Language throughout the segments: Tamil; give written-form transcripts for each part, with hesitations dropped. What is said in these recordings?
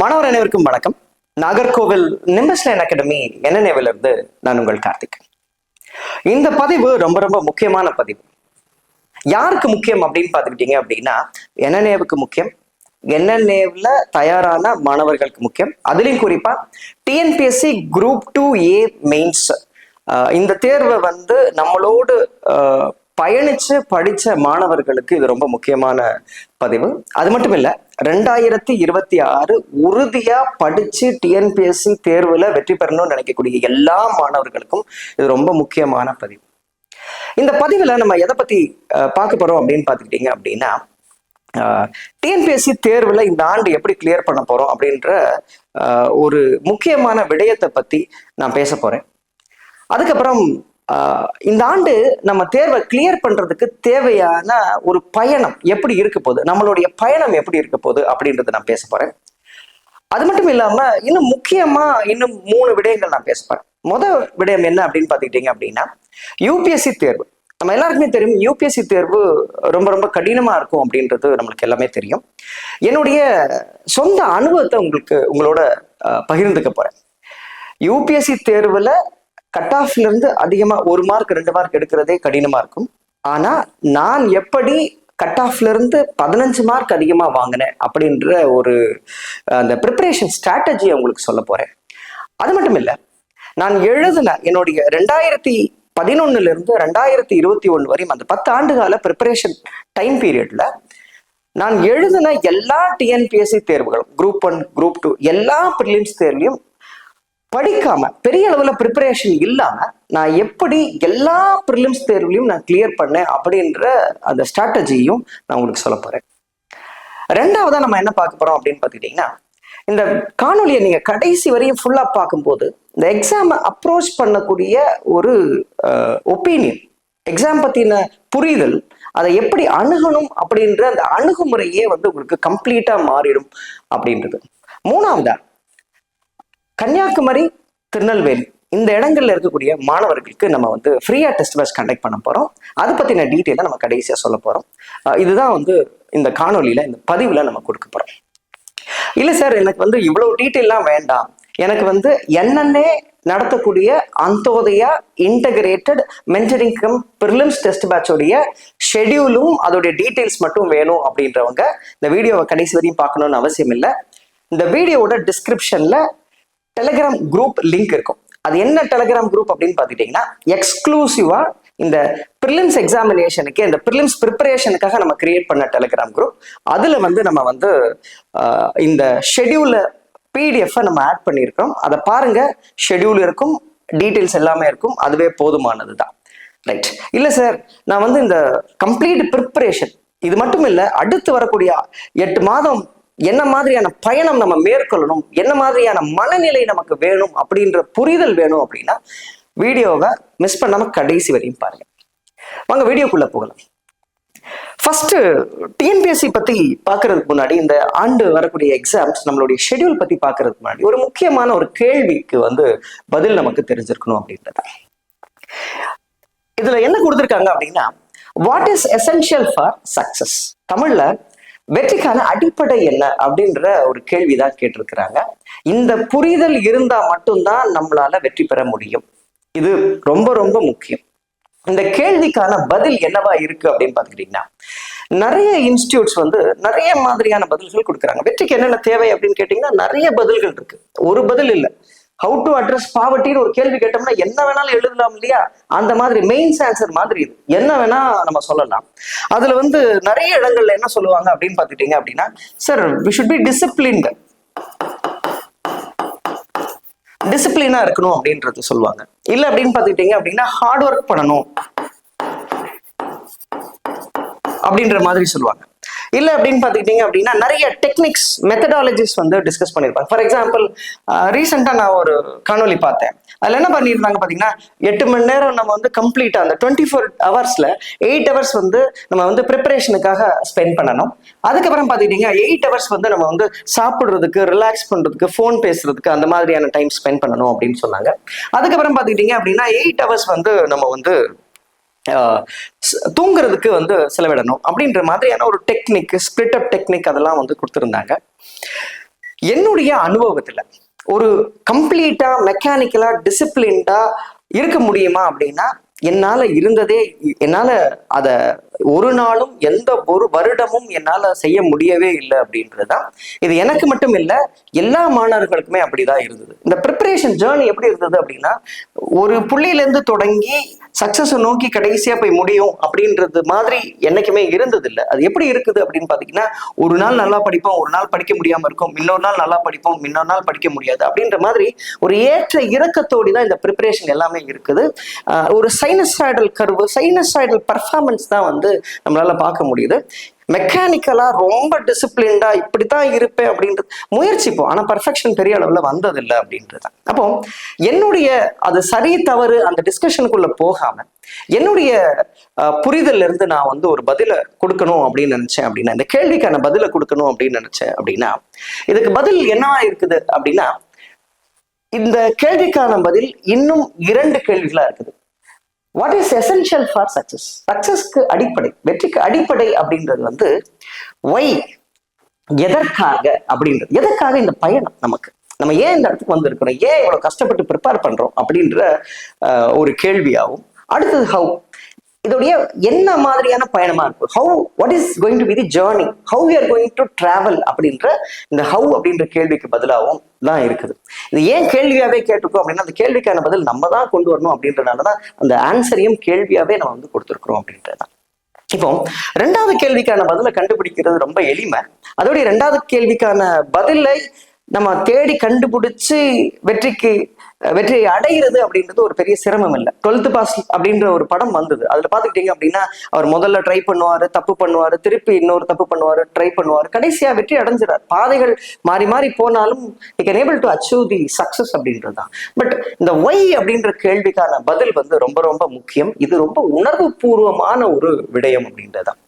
மாணவர் அனைவருக்கும் வணக்கம். நாகர்கோவில் நிம்பஸ் லைன் அகாடமி NNA-வில் இருந்து நான் உங்கள் கார்த்திக். இந்த பதிவு ரொம்ப ரொம்ப முக்கியமான பதிவு. யாருக்கு முக்கியம் அப்படின்னு பார்த்துக்கிட்டீங்க அப்படின்னா NNA-வுக்கு முக்கியம், NNA-வில் தயாரான மாணவர்களுக்கு முக்கியம். அதுலேயும் குறிப்பா TNPSC Group 2A மெயின்ஸ் இந்த தேர்வை நம்மளோடு பயணிச்சு படிச்ச மாணவர்களுக்கு இது ரொம்ப முக்கியமான பதிவு. அது மட்டும் இல்ல, 2026 உறுதியா படிச்சு TNPSC தேர்வுல வெற்றி பெறணும்னு நினைக்கக்கூடிய எல்லா மாணவர்களுக்கும் இது ரொம்ப முக்கியமான பதிவு. இந்த பதிவுல நம்ம எதை பத்தி பார்க்க போறோம் அப்படின்னு பாத்துக்கிட்டீங்க அப்படின்னா, TNPSC தேர்வுல இந்த ஆண்டு எப்படி கிளியர் பண்ண போறோம் அப்படின்ற ஒரு முக்கியமான விடயத்தை பத்தி நான் பேச போறேன். அதுக்கப்புறம் இந்த ஆண்டு நம்ம தேர்வை கிளியர் பண்றதுக்கு தேவையான ஒரு பயணம் எப்படி இருக்க போகுது, நம்மளுடைய பயணம் எப்படி இருக்க போகுது அப்படின்றத நான் பேச போறேன். அது மட்டும் இல்லாம இன்னும் முக்கியமா இன்னும் 3 விடயங்கள் நான் பேச போறேன். முதல் விடயம் என்ன அப்படின்னு பாத்துக்கிட்டீங்க அப்படின்னா, UPSC தேர்வு. நம்ம எல்லாருக்குமே தெரியும் UPSC தேர்வு ரொம்ப ரொம்ப கடினமா இருக்கும் அப்படின்றது நம்மளுக்கு எல்லாமே தெரியும். என்னுடைய சொந்த அனுபவத்தை உங்களோட பகிர்ந்துக்க போறேன். UPSC தேர்வுல கட் ஆஃப்ல இருந்து அதிகமா 1 மார்க் 2 மார்க் எடுக்கிறதே கடினமா இருக்கும். ஆனா நான் எப்படி கட் ஆஃப்ல இருந்து 15 மார்க் அதிகமா வாங்கினேன் அப்படின்ற ஒரு அந்த ப்ரிப்பரேஷன் ஸ்ட்ராட்டஜியை உங்களுக்கு சொல்ல போறேன். அது மட்டும் இல்ல, நான் எழுதின என்னுடைய 2011 இருந்து 2021 வரையும் அந்த 10 ஆண்டுகால ப்ரிப்பரேஷன் டைம் பீரியட்ல நான் எழுதின எல்லா TNPSC தேர்வுகளும் Group 1 Group 2 எல்லா ப்ரிலிம்ஸ் தேர்வையும் படிக்காம, பெரிய அளவுல ப்ரிப்பரேஷன் இல்லாம நான் எப்படி எல்லா ப்ரிலிம்ஸ் தேர்வுலையும் நான் கிளியர் பண்ணேன் அப்படின்ற அந்த ஸ்ட்ராட்டஜியும் நான் உங்களுக்கு சொல்ல போறேன். ரெண்டாவதா நம்ம என்ன பார்க்க போறோம் அப்படின்னு பாத்துக்கிட்டீங்கன்னா, இந்த காணொலியை நீங்க கடைசி வரையும் ஃபுல்லா பார்க்கும்போது இந்த எக்ஸாம் அப்ரோச் பண்ணக்கூடிய ஒரு ஒப்பீனியன், எக்ஸாம் பத்தின புரிதல், அதை எப்படி அணுகணும் அப்படின்ற அந்த அணுகுமுறையே உங்களுக்கு கம்ப்ளீட்டா மாறிடும் அப்படின்றது. மூணாவதா, கன்னியாகுமரி, திருநெல்வேலி இந்த இடங்கள்ல இருக்கக்கூடிய மாணவர்களுக்கு நம்ம ஃப்ரீயா டெஸ்ட் பேட்ச் கண்டக்ட் பண்ண போறோம். அதை பத்தின டீட்டெயிலை நம்ம கடைசியா சொல்ல போறோம். இதுதான் இந்த காணொலியில, இந்த பதிவுல நம்ம கொடுக்க போறோம். இல்ல சார், எனக்கு இவ்வளவு டீட்டெயிலாம் வேண்டாம், எனக்கு NNA நடத்தக்கூடிய Antyodaya integrated mentoring cum prelims test பேட்சோடைய ஷெடியூலும் அதோடைய டீட்டெயில்ஸ் மட்டும் வேணும் அப்படின்றவங்க இந்த வீடியோவை கடைசி வரையும் பார்க்கணும்னு அவசியம் இல்லை. இந்த வீடியோவோட டிஸ்கிரிப்ஷன்ல டெலிகிராம் குரூப் லிங்க் இருக்கும். அது என்ன டெலிகிராம் குரூப் அப்படின்னு பாத்துக்கிட்டீங்கன்னா, எக்ஸ்க்ளூசிவா இந்த ப்ரிலிம்ஸ் எக்ஸாமினேஷனுக்கு, இந்த ப்ரிலிம்ஸ் ப்ரிப்பரேஷனுக்காக நம்ம கிரியேட் பண்ண டெலிகிராம் குரூப். அதுல நம்ம இந்த ஷெடியூல PDF நம்ம ஆட் பண்ணியிருக்கோம். அதை பாருங்க, ஷெடியூல் இருக்கும், டீட்டெயில்ஸ் எல்லாமே இருக்கும், அதுவே போதுமானது தான். ரைட். இல்ல சார், நான் இந்த கம்ப்ளீட் ப்ரிப்பரேஷன் இது மட்டும் இல்லை, அடுத்து வரக்கூடிய 8 மாதம் என்ன மாதிரியான பயணம் நம்ம மேற்கொள்ளணும், என்ன மாதிரியான மனநிலை நமக்கு வேணும் அப்படின்ற புரிதல் வேணும் அப்படின்னா வீடியோவை மிஸ் பண்ணாம கடைசி வரையும் பாருங்க. வாங்க வீடியோக்குள்ள போகலாம். ஃபர்ஸ்ட், TNPSC பத்தி பாக்குறதுக்கு முன்னாடி, இந்த ஆண்டு வரக்கூடிய எக்ஸாம்ஸ் நம்மளுடைய ஷெட்யூல் பத்தி பாக்குறதுக்கு முன்னாடி ஒரு முக்கியமான ஒரு கேள்விக்கு பதில் நமக்கு தெரிஞ்சிருக்கணும் அப்படின்றத. இதுல என்ன கொடுத்திருக்காங்க அப்படின்னா, what is essential for success? தமிழ்ல வெற்றிக்கான அடிப்படை என்ன அப்படின்ற ஒரு கேள்விதான் கேட்டிருக்கிறாங்க. இந்த புரிதல் இருந்தா மட்டும்தான் நம்மளால வெற்றி பெற முடியும். இது ரொம்ப ரொம்ப முக்கியம். இந்த கேள்விக்கான பதில் என்னவா இருக்கு அப்படின்னு பாத்துக்கிட்டீங்கன்னா, நிறைய இன்ஸ்டிடியூட்ஸ் நிறைய மாதிரியான பதில்கள் கொடுக்குறாங்க. வெற்றிக்கு என்னென்ன தேவை அப்படின்னு கேட்டீங்கன்னா நிறைய பதில்கள் இருக்கு. ஒரு பதில் இல்லை. ஹவு டு அட்ரஸ் பாவர்ட்டின்னு ஒரு கேள்வி கேட்டோம்னா என்ன வேணாலும் எழுதலாம் இல்லையா? அந்த மாதிரி மெயின்ஸ் ஆன்சர் மாதிரி இது என்ன வேணா நம்ம சொல்லலாம். அதுல நிறைய இடங்கள்ல என்ன சொல்லுவாங்க அப்படின்னு பாத்துட்டீங்க அப்படின்னா, sir we should be disciplined, டிசிப்ளினா இருக்கணும் அப்படின்றது சொல்லுவாங்க. இல்ல அப்படின்னு பாத்துக்கிட்டீங்க அப்படின்னா ஹார்ட் ஒர்க் பண்ணணும் அப்படின்ற மாதிரி சொல்லுவாங்க. இல்ல அப்படின்னு பாத்துக்கிட்டீங்க அப்படின்னா நிறைய டெக்னிக்ஸ், மெத்தடாலஜிஸ் டிஸ்கஸ் பண்ணிருப்பாங்க. ஃபார் எக்ஸாம்பிள், ரீசெண்டா நான் ஒரு காணொலி பார்த்தேன். அதுல என்ன பண்ணிருந்தாங்க பாத்தீங்கன்னா, 8 மணி நேரம் நம்ம கம்ப்ளீட்டா அந்த 24 ஹவர்ஸ்ல 8 ஹவர்ஸ் நம்ம ப்ரிப்பரேஷனுக்காக ஸ்பெண்ட் பண்ணணும். அதுக்கப்புறம் பாத்துக்கிட்டீங்க 8 ஹவர்ஸ் நம்ம சாப்பிடுறதுக்கு, ரிலாக்ஸ் பண்றதுக்கு, போன் பேசுறதுக்கு அந்த மாதிரியான டைம் ஸ்பெண்ட் பண்ணணும் அப்படின்னு சொன்னாங்க. அதுக்கப்புறம் பாத்துக்கிட்டீங்க அப்படின்னா 8 ஹவர்ஸ் நம்ம தூங்குறதுக்கு செலவிடணும் அப்படின்ற மாதிரியான ஒரு டெக்னிக், ஸ்பிளிட் அப் டெக்னிக் அதெல்லாம் கொடுத்துருந்தாங்க. என்னுடைய அனுபவத்துல ஒரு கம்ப்ளீட்டா மெக்கானிக்கலா டிசிப்ளின்டா இருக்க முடியுமா அப்படின்னா என்னால அத ஒரு நாளும் எந்த ஒரு வருடமும் என்னால செய்ய முடியவே இல்லை அப்படின்றதுதான். இது எனக்கு மட்டும் இல்லை, எல்லா மாணவர்களுக்குமே அப்படிதான் இருந்தது. இந்த ப்ரிப்பரேஷன் ஜேர்னி எப்படி இருந்தது அப்படின்னா, ஒரு புள்ளியில இருந்து தொடங்கி சக்சஸ் நோக்கி கடைசியா போய் முடியும் அப்படின்றது மாதிரி என்னைக்குமே இருந்தது இல்லை. அது எப்படி இருக்குது அப்படின்னு பாத்தீங்கன்னா, ஒரு நாள் நல்லா படிப்போம், ஒரு நாள் படிக்க முடியாம இருக்கும், இன்னொரு நாள் நல்லா படிப்போம், இன்னொரு நாள் படிக்க முடியாது அப்படின்ற மாதிரி ஒரு ஏற்ற இறக்கத்தோடு தான் இந்த ப்ரிப்பரேஷன் எல்லாமே இருக்குது. ஒரு சைனசாய்டல் கர்வு, சைனசாய்டல் பர்ஃபார்மன்ஸ் தான் வந்து நம்மளால பார்க்க முடியுது. மெக்கானிக்கலா ரொம்ப டிசிப்ளின்டா இப்படித்தான் இருப்பேன் அப்படின்றது முயற்சிப்போம், ஆனா பர்ஃபெக்ஷன் பெரிய அளவுல வந்ததில்லை அப்படின்றது. அப்போ என்னுடைய அது சரி தவறு அந்த டிஸ்கஷனுக்குள்ள போகாம என்னுடைய புரிதல்ல இருந்து நான் வந்து ஒரு பதில கொடுக்கணும் அப்படின்னு நினைச்சேன் அப்படின்னா, இந்த கேள்விக்கான பதில கொடுக்கணும் அப்படின்னு நினைச்சேன் அப்படின்னா, இதுக்கு பதில் என்னவா இருக்குது அப்படின்னா, இந்த கேள்விக்கான பதில் இன்னும் 2 கேள்விகளா இருக்குது. What is essential for success? சக்சஸ்க்கு அடிப்படை, வெற்றிக்கு அடிப்படை அப்படின்றது வந்து ஒய், எதற்காக அப்படின்றது. எதற்காக இந்த பயணம், நமக்கு நம்ம ஏன் இந்த இடத்துக்கு வந்திருக்கிறோம், ஏன் இவ்வளவு கஷ்டப்பட்டு ப்ரிப்பேர் பண்றோம் அப்படின்ற ஒரு கேள்வியாகும். அடுத்தது ஹவு, இதோடைய என்ன மாதிரியான பயணமா இருக்கும், how, what is going to be the journey, how we are going to travel அப்படின்ற இந்த ஹவு அப்படின்ற கேள்விக்கு பதிலாகவும் தான் இருக்குது. இது ஏன் கேள்வியாவே கேட்டிருக்கோம் அப்படின்னா, அந்த கேள்விக்கான பதில் நம்ம தான் கொண்டு வரணும் அப்படின்றதுனாலதான் அந்த ஆன்சரையும் கேள்வியாவே நம்ம வந்து கொடுத்துருக்குறோம் அப்படின்றதான். இப்போ 2வது கேள்விக்கான பதிலை கண்டுபிடிக்கிறது ரொம்ப எளிமை. அதோடைய 2வது கேள்விக்கான பதிலை நம்ம தேடி கண்டுபிடிச்சு வெற்றியை அடைகிறது அப்படின்றது ஒரு பெரிய சிரமம் இல்லை. 12th பாஸ் அப்படின்ற ஒரு படம் வந்தது. அதுல பாத்துக்கிட்டீங்க அப்படின்னா, அவர் முதல்ல ட்ரை பண்ணுவாரு, தப்பு பண்ணுவாரு, திருப்பி இன்னொரு தப்பு பண்ணுவாரு, ட்ரை பண்ணுவாரு, கடைசியா வெற்றி அடைஞ்சிடார். பாதைகள் மாறி மாறி போனாலும் he can able to achieve the success அப்படின்றது தான். பட் இந்த ஒய் அப்படின்ற கேள்விக்கான பதில் வந்து ரொம்ப ரொம்ப முக்கியம். இது ரொம்ப உணர்வு பூர்வமான ஒரு விடயம் அப்படின்றதான்.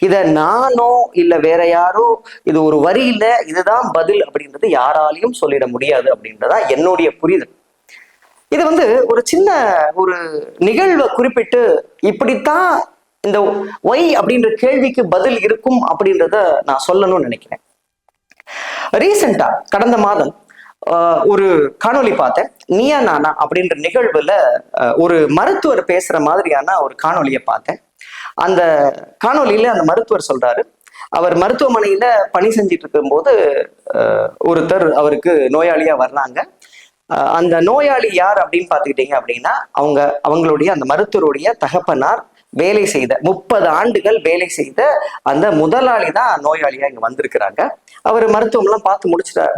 இத நானோ இல்ல வேற யாரோ இது ஒரு வரியில இதுதான் பதில் அப்படின்றது யாராலையும் சொல்லிட முடியாது அப்படின்றதா என்னுடைய புரிதல். இது வந்து ஒரு சின்ன ஒரு நிகழ்வை குறிப்பிட்டு இப்படித்தான் இந்த ஒய் அப்படின்ற கேள்விக்கு பதில் இருக்கும் அப்படின்றத நான் சொல்லணும்னு நினைக்கிறேன். ரீசெண்டா கடந்த மாதம் ஒரு காணொலி பார்த்தேன். நீயா நானா அப்படின்ற நிகழ்வுல ஒரு மருத்துவர் பேசுற மாதிரியான ஒரு காணொலியை பார்த்தேன். அந்த காணொலியில அந்த மருத்துவர் சொல்றாரு, அவர் மருத்துவமனையில பணி செஞ்சிட்டு இருக்கும்போது ஒருத்தர் அவருக்கு நோயாளியா வர்றாங்க. அந்த நோயாளி யார் அப்படின்னு பாத்துக்கிட்டீங்க அப்படின்னா, அவங்களுடைய அந்த மருத்துவருடைய தகப்பனார் வேலை செய்த 30 ஆண்டுகள் வேலை செய்த அந்த முதலாளி தான் நோயாளியா இங்க வந்திருக்கிறாங்க. அவர் மருத்துவம் எல்லாம் பார்த்து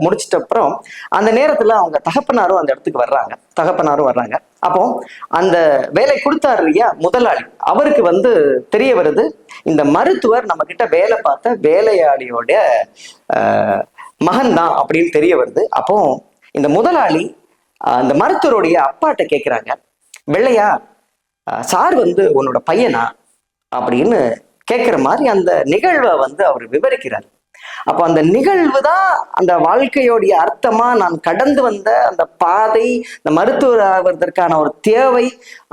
முடிச்சிட்ட அப்புறம் அந்த நேரத்துல அவங்க தகப்பனாரும் அந்த இடத்துக்கு வர்றாங்க. அப்போ அந்த வேலை கொடுத்தாரு இல்லையா முதலாளி, அவருக்கு வந்து தெரிய வருது, இந்த மருத்துவர் நம்ம கிட்ட வேலை பார்த்த வேலையாளியோட மகன் தான் அப்படின்னு தெரிய வருது. அப்போ இந்த முதலாளி அந்த மருத்துவருடைய அப்பாட்ட கேட்கிறாங்க, வெள்ளையா சார் வந்து உன்னோட பையனா அப்படின்னு கேட்கிற மாதிரி அந்த நிகழ்வை வந்து அவர் விவரிக்கிறார். அப்ப அந்த நிகழ்வு தான் அந்த வாழ்க்கையோடைய அர்த்தமா, நான் கடந்து வந்த அந்த பாதை, இந்த மருத்துவர் ஆவதற்கான ஒரு தேவை,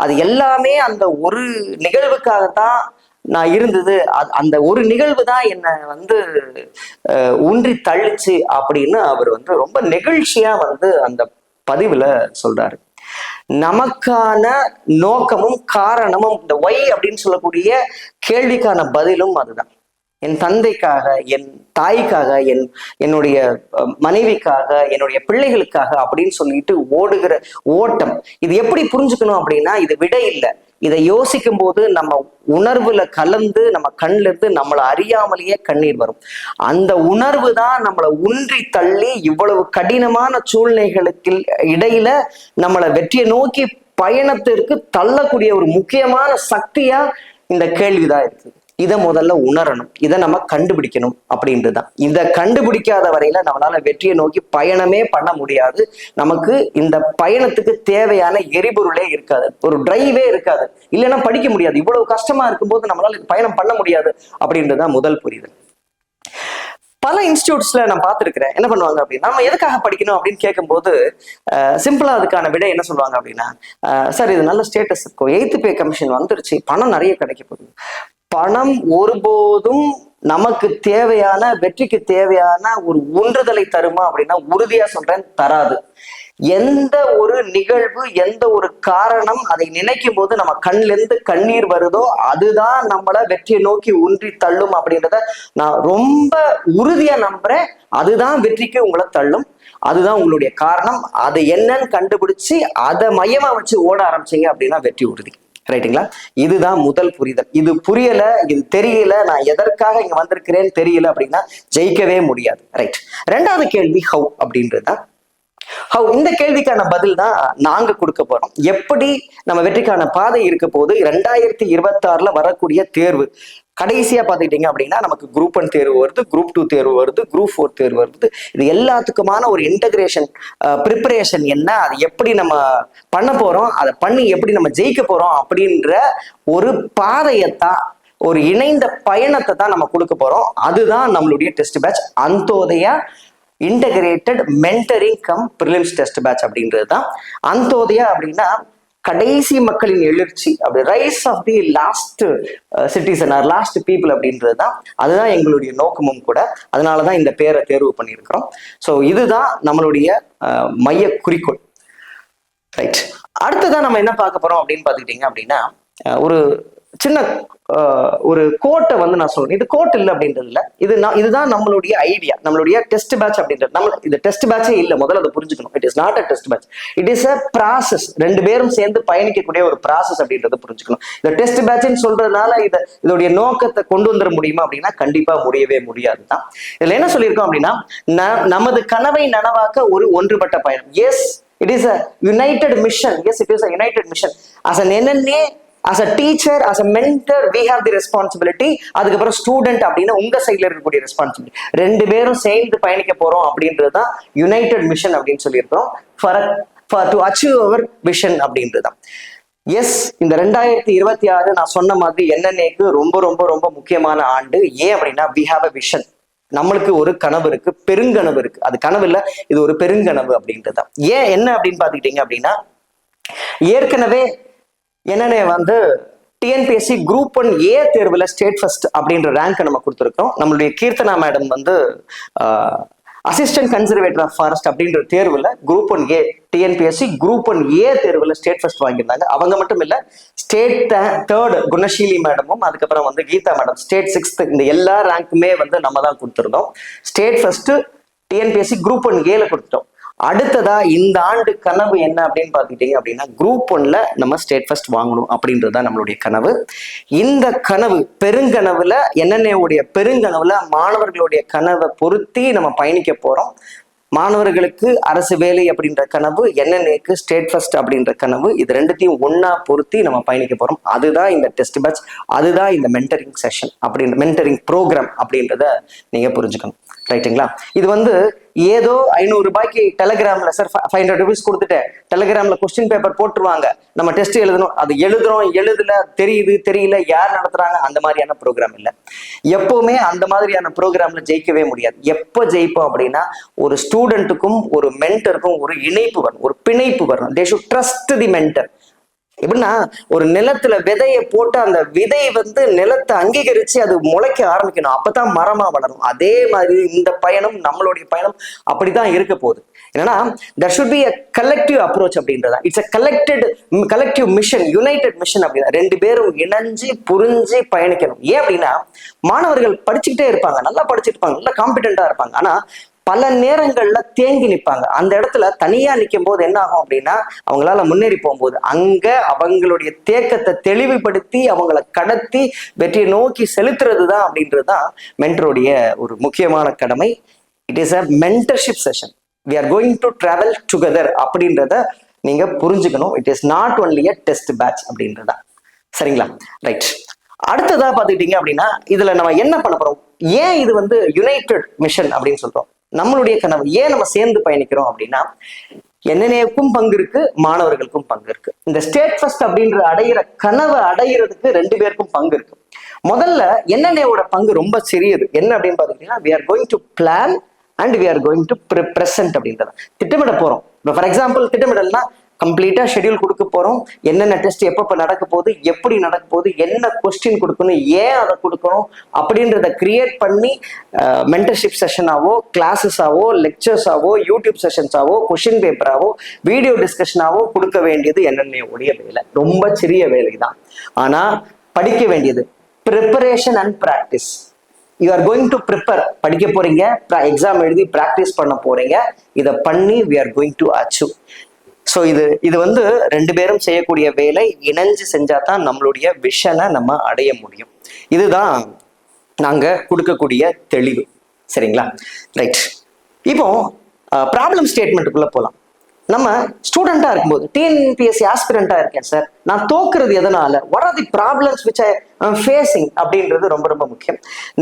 அது எல்லாமே அந்த ஒரு நிகழ்வுக்காகத்தான் நான் இருந்தது. அந்த ஒரு நிகழ்வு தான் என்னை வந்து ஊன்றி தள்ளிச்சு அப்படின்னு அவர் வந்து ரொம்ப நெகிழ்ச்சியா வந்து அந்த பதிவுல சொல்றாரு. நமக்கான நோக்கமும் காரணமும் இந்த ஒய் அப்படின்னு சொல்லக்கூடிய கேள்விக்கான பதிலும் அதுதான். என் தந்தைக்காக, என் தாய்க்காக, என்னுடைய மனைவிக்காக, என்னுடைய பிள்ளைகளுக்காக அப்படின்னு சொல்லிட்டு ஓடுகிற ஓட்டம். இது எப்படி புரிஞ்சுக்கணும் அப்படின்னா, இது விட இல்லை. இதை யோசிக்கும் போது நம்ம உணர்வுல கலந்து நம்ம கண்ல இருந்து நம்மளை அறியாமலேயே கண்ணீர் வரும். அந்த உணர்வு தான் நம்மளை ஊன்றி தள்ளி இவ்வளவு கடினமான சூழ்நிலைகளுக்கு இடையில நம்மளை வெற்றியை நோக்கி பயணத்திற்கு தள்ளக்கூடிய ஒரு முக்கியமான சக்தியா இந்த கேள்விதான் இருக்குது. இதை முதல்ல உணரணும், இதை நம்ம கண்டுபிடிக்கணும் அப்படின்றதுதான். இதை கண்டுபிடிக்காத வரையில நம்மளால வெற்றியை நோக்கி பயணமே பண்ண முடியாது. நமக்கு இந்த பயணத்துக்கு தேவையான எரிபொருளே இருக்காது, ஒரு டிரைவே இருக்காது, இல்லைன்னா படிக்க முடியாது. இவ்வளவு கஷ்டமா இருக்கும்போது நம்மளால பயணம் பண்ண முடியாது அப்படின்றதுதான் முதல் புரிதல். பல இன்ஸ்டிடியூட்ஸ்ல நான் பார்த்துருக்கிறேன், என்ன பண்ணுவாங்க அப்படின்னா, நம்ம எதுக்காக படிக்கணும் அப்படின்னு கேட்கும்போது சிம்பிளா அதுக்கான விட என்ன சொல்லுவாங்க அப்படின்னா, சார் இது நல்ல ஸ்டேட்டஸ் இருக்கும், 8th பே கமிஷன் வந்துருச்சு, பணம் நிறைய கிடைக்க போகுது. பணம் ஒருபோதும் நமக்கு தேவையான வெற்றிக்கு தேவையான ஒரு ஒன்றுதலை தருமா அப்படின்னா உறுதியா சொல்றேன், தராது. எந்த ஒரு நிகழ்வு, எந்த ஒரு காரணம் அதை நினைக்கும் போது நம்ம கண்ல இருந்து கண்ணீர் வருதோ அதுதான் நம்மள வெற்றியை நோக்கி ஊன்றி தள்ளும் அப்படின்றத நான் ரொம்ப உறுதியா நம்புறேன். அதுதான் வெற்றிக்கு உங்களை தள்ளும். அதுதான் உங்களுடைய காரணம். அது என்னன்னு கண்டுபிடிச்சு அதை மையமா வச்சு ஓட ஆரம்பிச்சீங்க அப்படின்னா வெற்றி உறுதி. ரைட்டுங்களா? இதுதான் முதல் புரிதல். இது புரியல, இது தெரியல, நான் எதற்காக இங்க வந்திருக்கிறேன்னு தெரியல அப்படின்னா ஜெயிக்கவே முடியாது. ரைட். ரெண்டாவது கேள்வி ஹவ் அப்படின்றதுதான். ஹவ், இந்த கேள்விக்கான பதில் தான் நாங்க கொடுக்க போறோம். எப்படி நம்ம வெற்றிக்கான பாதை இருக்க போது 2026 வரக்கூடிய தேர்வு கடைசியா பாத்துக்கிட்டீங்க அப்படின்னா நமக்கு குரூப் 1 தேர்வு வருது, குரூப் 2 தேர்வு வருது, குரூப் 4 தேர்வு வருது. இது எல்லாத்துக்குமான ஒரு இன்டகிரேஷன் ப்ரிப்பரேஷன் என்ன, அது எப்படி நம்ம பண்ண போறோம், அதை பண்ணி எப்படி நம்ம ஜெயிக்க போறோம் அப்படின்ற ஒரு பாதையத்தான், ஒரு இணைந்த பயணத்தை தான் நம்ம கொடுக்க போறோம். அதுதான் நம்மளுடைய test batch Antyodaya integrated mentoring cum prelims test batch அப்படின்றது தான். அந்தோதயா அப்படின்னா கடைசி மக்களின் எழுச்சி, அப்படி rise of the last citizen or last people அப்படின்றது தான். அதுதான் எங்களுடைய நோக்கமும் கூட. அதனாலதான் இந்த பேரை தேர்வு பண்ணியிருக்கிறோம். ஸோ இதுதான் நம்மளுடைய மைய குறிக்கோள். ரைட். அடுத்ததான் நம்ம என்ன பார்க்க போறோம் அப்படின்னு பாத்துக்கிட்டீங்க அப்படின்னா ஒரு சின்ன ஒரு கோட்டை வந்து நான் சொல்றேன். இது கோட் இல்லை அப்படின்றது இல்லை, இதுதான் நம்மளுடைய ஐடியா, நம்மளுடைய டெஸ்ட் பேட்ச் அப்படின்றது. நம்ம இது டெஸ்ட் பேட்சே இல்லை, முதல்ல அதை புரிஞ்சுக்கணும். It is not a test batch, it is a process. ரெண்டு பேரும் சேர்ந்து பயணிக்கக்கூடிய ஒரு ப்ராசஸ் அப்படின்றத புரிஞ்சுக்கணும். இந்த டெஸ்ட் பேட்ச்னு சொல்றதுனால இதோடைய நோக்கத்தை கொண்டு வந்துட முடியுமா அப்படின்னா கண்டிப்பா முடியவே முடியாது தான். இதுல என்ன சொல்லியிருக்கோம் அப்படின்னா நமது கனவை நனவாக்க ஒரு ஒன்றுபட்ட பயணம். Yes, it is a united mission. Yes, it is a united mission. as an NNA, as a teacher, as a mentor, we have the responsibility. அதுக்கப்புறம் ஸ்டூடெண்ட் அப்படின்னு உங்க சைட்ல இருக்கக்கூடிய ரெஸ்பான்சிபிலிட்டி. ரெண்டு பேரும் சேர்ந்து பயணிக்க போறோம் அப்படின்றது தான் யுனைடெட் மிஷன் அப்படின்னு சொல்லியிருக்கோம். for to achieve our vision அப்படின்றது தான். எஸ், இந்த 2026 நான் சொன்ன மாதிரி NNAக்கு ரொம்ப ரொம்ப ரொம்ப முக்கியமான ஆண்டு. ஏன் அப்படின்னா we have a vision. நம்மளுக்கு ஒரு கனவு இருக்கு, பெருங்கனவு இருக்கு. அது கனவு இல்ல, இது ஒரு பெருங்கனவு அப்படின்றது தான். ஏன் என்ன அப்படின்னு பாத்துக்கிட்டீங்க அப்படின்னா ஏற்கனவே என்னன்னு வந்து டிஎன்பிஎஸ்சி குரூப் 1A தேர்வுல ஸ்டேட் ஃபர்ஸ்ட் அப்படின்ற ரேங்க் நம்ம கொடுத்துருக்கோம். நம்மளுடைய கீர்த்தனா மேடம் வந்து அசிஸ்டன்ட் கன்சர்வேட்டர் ஆஃப் ஃபாரஸ்ட் அப்படின்ற தேர்வுல group 1A TNPSC group 1A தேர்வுல ஸ்டேட் ஃபர்ஸ்ட் வாங்கியிருந்தாங்க. அவங்க மட்டும் இல்ல, ஸ்டேட் 3rd குணசீலி மேடமும், அதுக்கப்புறம் வந்து கீதா மேடம் ஸ்டேட் 6th, இந்த எல்லா ரேங்க்குமே வந்து நம்ம தான் கொடுத்துருந்தோம். State first TNPSC group 1A கொடுத்துட்டோம். அடுத்ததா இந்த ஆண்டு கனவு என்ன அப்படின்னு பாத்துக்கிட்டீங்க அப்படின்னா குரூப் 1ல நம்ம ஸ்டேட் ஃபர்ஸ்ட் வாங்கணும் அப்படின்றதுதான் நம்மளுடைய கனவு. இந்த கனவு பெருங்கனவுல NNAவுடைய பெருங்கனவுல மாணவர்களுடைய கனவை பொருத்தி நம்ம பயணிக்க போறோம். மாணவர்களுக்கு அரசு வேலை அப்படின்ற கனவு, NNAக்கு ஸ்டேட் ஃபர்ஸ்ட் அப்படின்ற கனவு, இது ரெண்டுத்தையும் ஒன்னா பொருத்தி நம்ம பயணிக்க போறோம். அதுதான் இந்த டெஸ்ட் பேட்ச், அதுதான் இந்த மென்டரிங் செஷன் அப்படின்ற மென்டரிங் ப்ரோக்ராம் அப்படின்றத நீங்க புரிஞ்சுக்கணும். ரைட்டுங்களா? இது வந்து ஏதோ 500 ரூபாய்க்கு டெலிகிராம்ல சார் 500 rupees கொடுத்துட்டு டெலிகிராம்ல கொஸ்டின் பேப்பர் போட்டுருவாங்க, நம்ம டெஸ்ட் எழுதணும், அது எழுதுல தெரியுது தெரியல யார் நடத்துறாங்க, அந்த மாதிரியான ப்ரோக்ராம் இல்லை. எப்பவுமே அந்த மாதிரியான ப்ரோக்ராம்ல ஜெயிக்கவே முடியாது. எப்போ ஜெயிப்போம் அப்படின்னா ஒரு ஸ்டூடெண்ட்டுக்கும் ஒரு மென்டருக்கும் ஒரு இணைப்பு வரணும், ஒரு பிணைப்பு வரணும். They should trust the mentor. எப்படின்னா ஒரு நிலத்துல விதையை போட்டு அந்த விதை வந்து நிலத்தை அங்கீகரிச்சு அது முளைக்க ஆரம்பிக்கணும், அப்பதான் மரமா வளரும். அதே மாதிரி இந்த பயணம், நம்மளுடைய பயணம் அப்படிதான் இருக்க போகுது. என்னன்னா there should be a collective approach அப்படின்றதா. It's a collective mission, united mission அப்படின்னா ரெண்டு பேரும் இணைஞ்சு புரிஞ்சு பயணிக்கணும். ஏன் அப்படின்னா மாணவர்கள் படிச்சுக்கிட்டே இருப்பாங்க, நல்லா படிச்சுட்டு இருப்பாங்க, நல்லா காம்பிடென்டா இருப்பாங்க. ஆனா பல நேரங்கள்ல தேங்கி நிற்பாங்க. அந்த இடத்துல தனியா நிற்கும் போது என்ன ஆகும் அப்படின்னா அவங்களால முன்னேறி போகும்போது அங்க அவங்களுடைய தேக்கத்தை தெளிவுபடுத்தி அவங்களை கடத்தி வெற்றியை நோக்கி செலுத்துறது தான் அப்படின்றதுதான் மென்டருடைய ஒரு முக்கியமான கடமை. It is a mentorship session. we are going to travel together அப்படின்றத நீங்க புரிஞ்சுக்கணும். It is not only a test batch அப்படின்றதா. சரிங்களா? ரைட். அடுத்ததா பாத்துக்கிட்டீங்க அப்படின்னா இதுல நம்ம என்ன பண்ண போறோம், ஏன் இது வந்து யுனைடெட் மிஷன் அப்படின்னு சொல்றோம், நம்மளுடைய கனவு ஏன் நம்ம சேர்ந்து பயணிக்கிறோம் அப்படின்னா NNAவுக்கும் பங்கு இருக்கு, மாணவர்களுக்கும் பங்கு இருக்கு. இந்த ஸ்டேட் ஃபர்ஸ்ட் அப்படின்ற அடையிற கனவை அடையிறதுக்கு ரெண்டு பேருக்கும் பங்கு இருக்கு. முதல்ல NNAவோட பங்கு ரொம்ப சிறியது. என்ன அப்படின்னு பாத்தீங்கன்னா we are going to plan and we are going to present அப்படின்றத திட்டமிட போறோம். இப்போ ஃபார் எக்ஸாம்பிள் திட்டமிடல்னா கம்ப்ளீட்டா ஷெட்யூல் கொடுக்க போறோம். என்னென்ன டெஸ்ட் எப்பப்ப நடக்க போகுது, எப்படி நடக்க போகுது, என்ன கொஸ்டின் கொடுக்கணும், ஏன் அதை கொடுக்கணும் அப்படின்றத கிரியேட் பண்ணி மென்டர்ஷிப் செஷனாவோ, கிளாஸஸாவோ, லெக்சர்ஸாவோ, யூடியூப் செஷன்ஸாவோ, கொஸ்டின் பேப்பராவோ, வீடியோ டிஸ்கஷனாவோ கொடுக்க வேண்டியது என்னென்ன வேலை. ரொம்ப சிறிய வேலை தான். ஆனா படிக்க வேண்டியது preparation and practice. You are going to prepare, படிக்க போறீங்க, எக்ஸாம் எழுதி ப்ராக்டிஸ் பண்ண போறீங்க. இதை பண்ணி we are going to achieve. So இது வந்து ரெண்டு பேரும் செய்யக்கூடிய வேலை. இணைஞ்சு செஞ்சா தான் நம்மளுடைய விஷனை நம்ம அடைய முடியும். இதுதான் நாங்க கொடுக்கக்கூடிய தெளிவு. சரிங்களா? ரைட். இப்போ ப்ராப்ளம் ஸ்டேட்மெண்ட்டுக்குள்ள போகலாம். நம்ம ஸ்டூடெண்டா இருக்கும்போது, டிஎன்பிஎஸ்சி ஆஸ்பிரண்டா இருக்கேன் சார், நான் தோக்குறது எதனால, what are the problems which I facing அப்படின்றது ரொம்ப ரொம்ப முக்கியம்.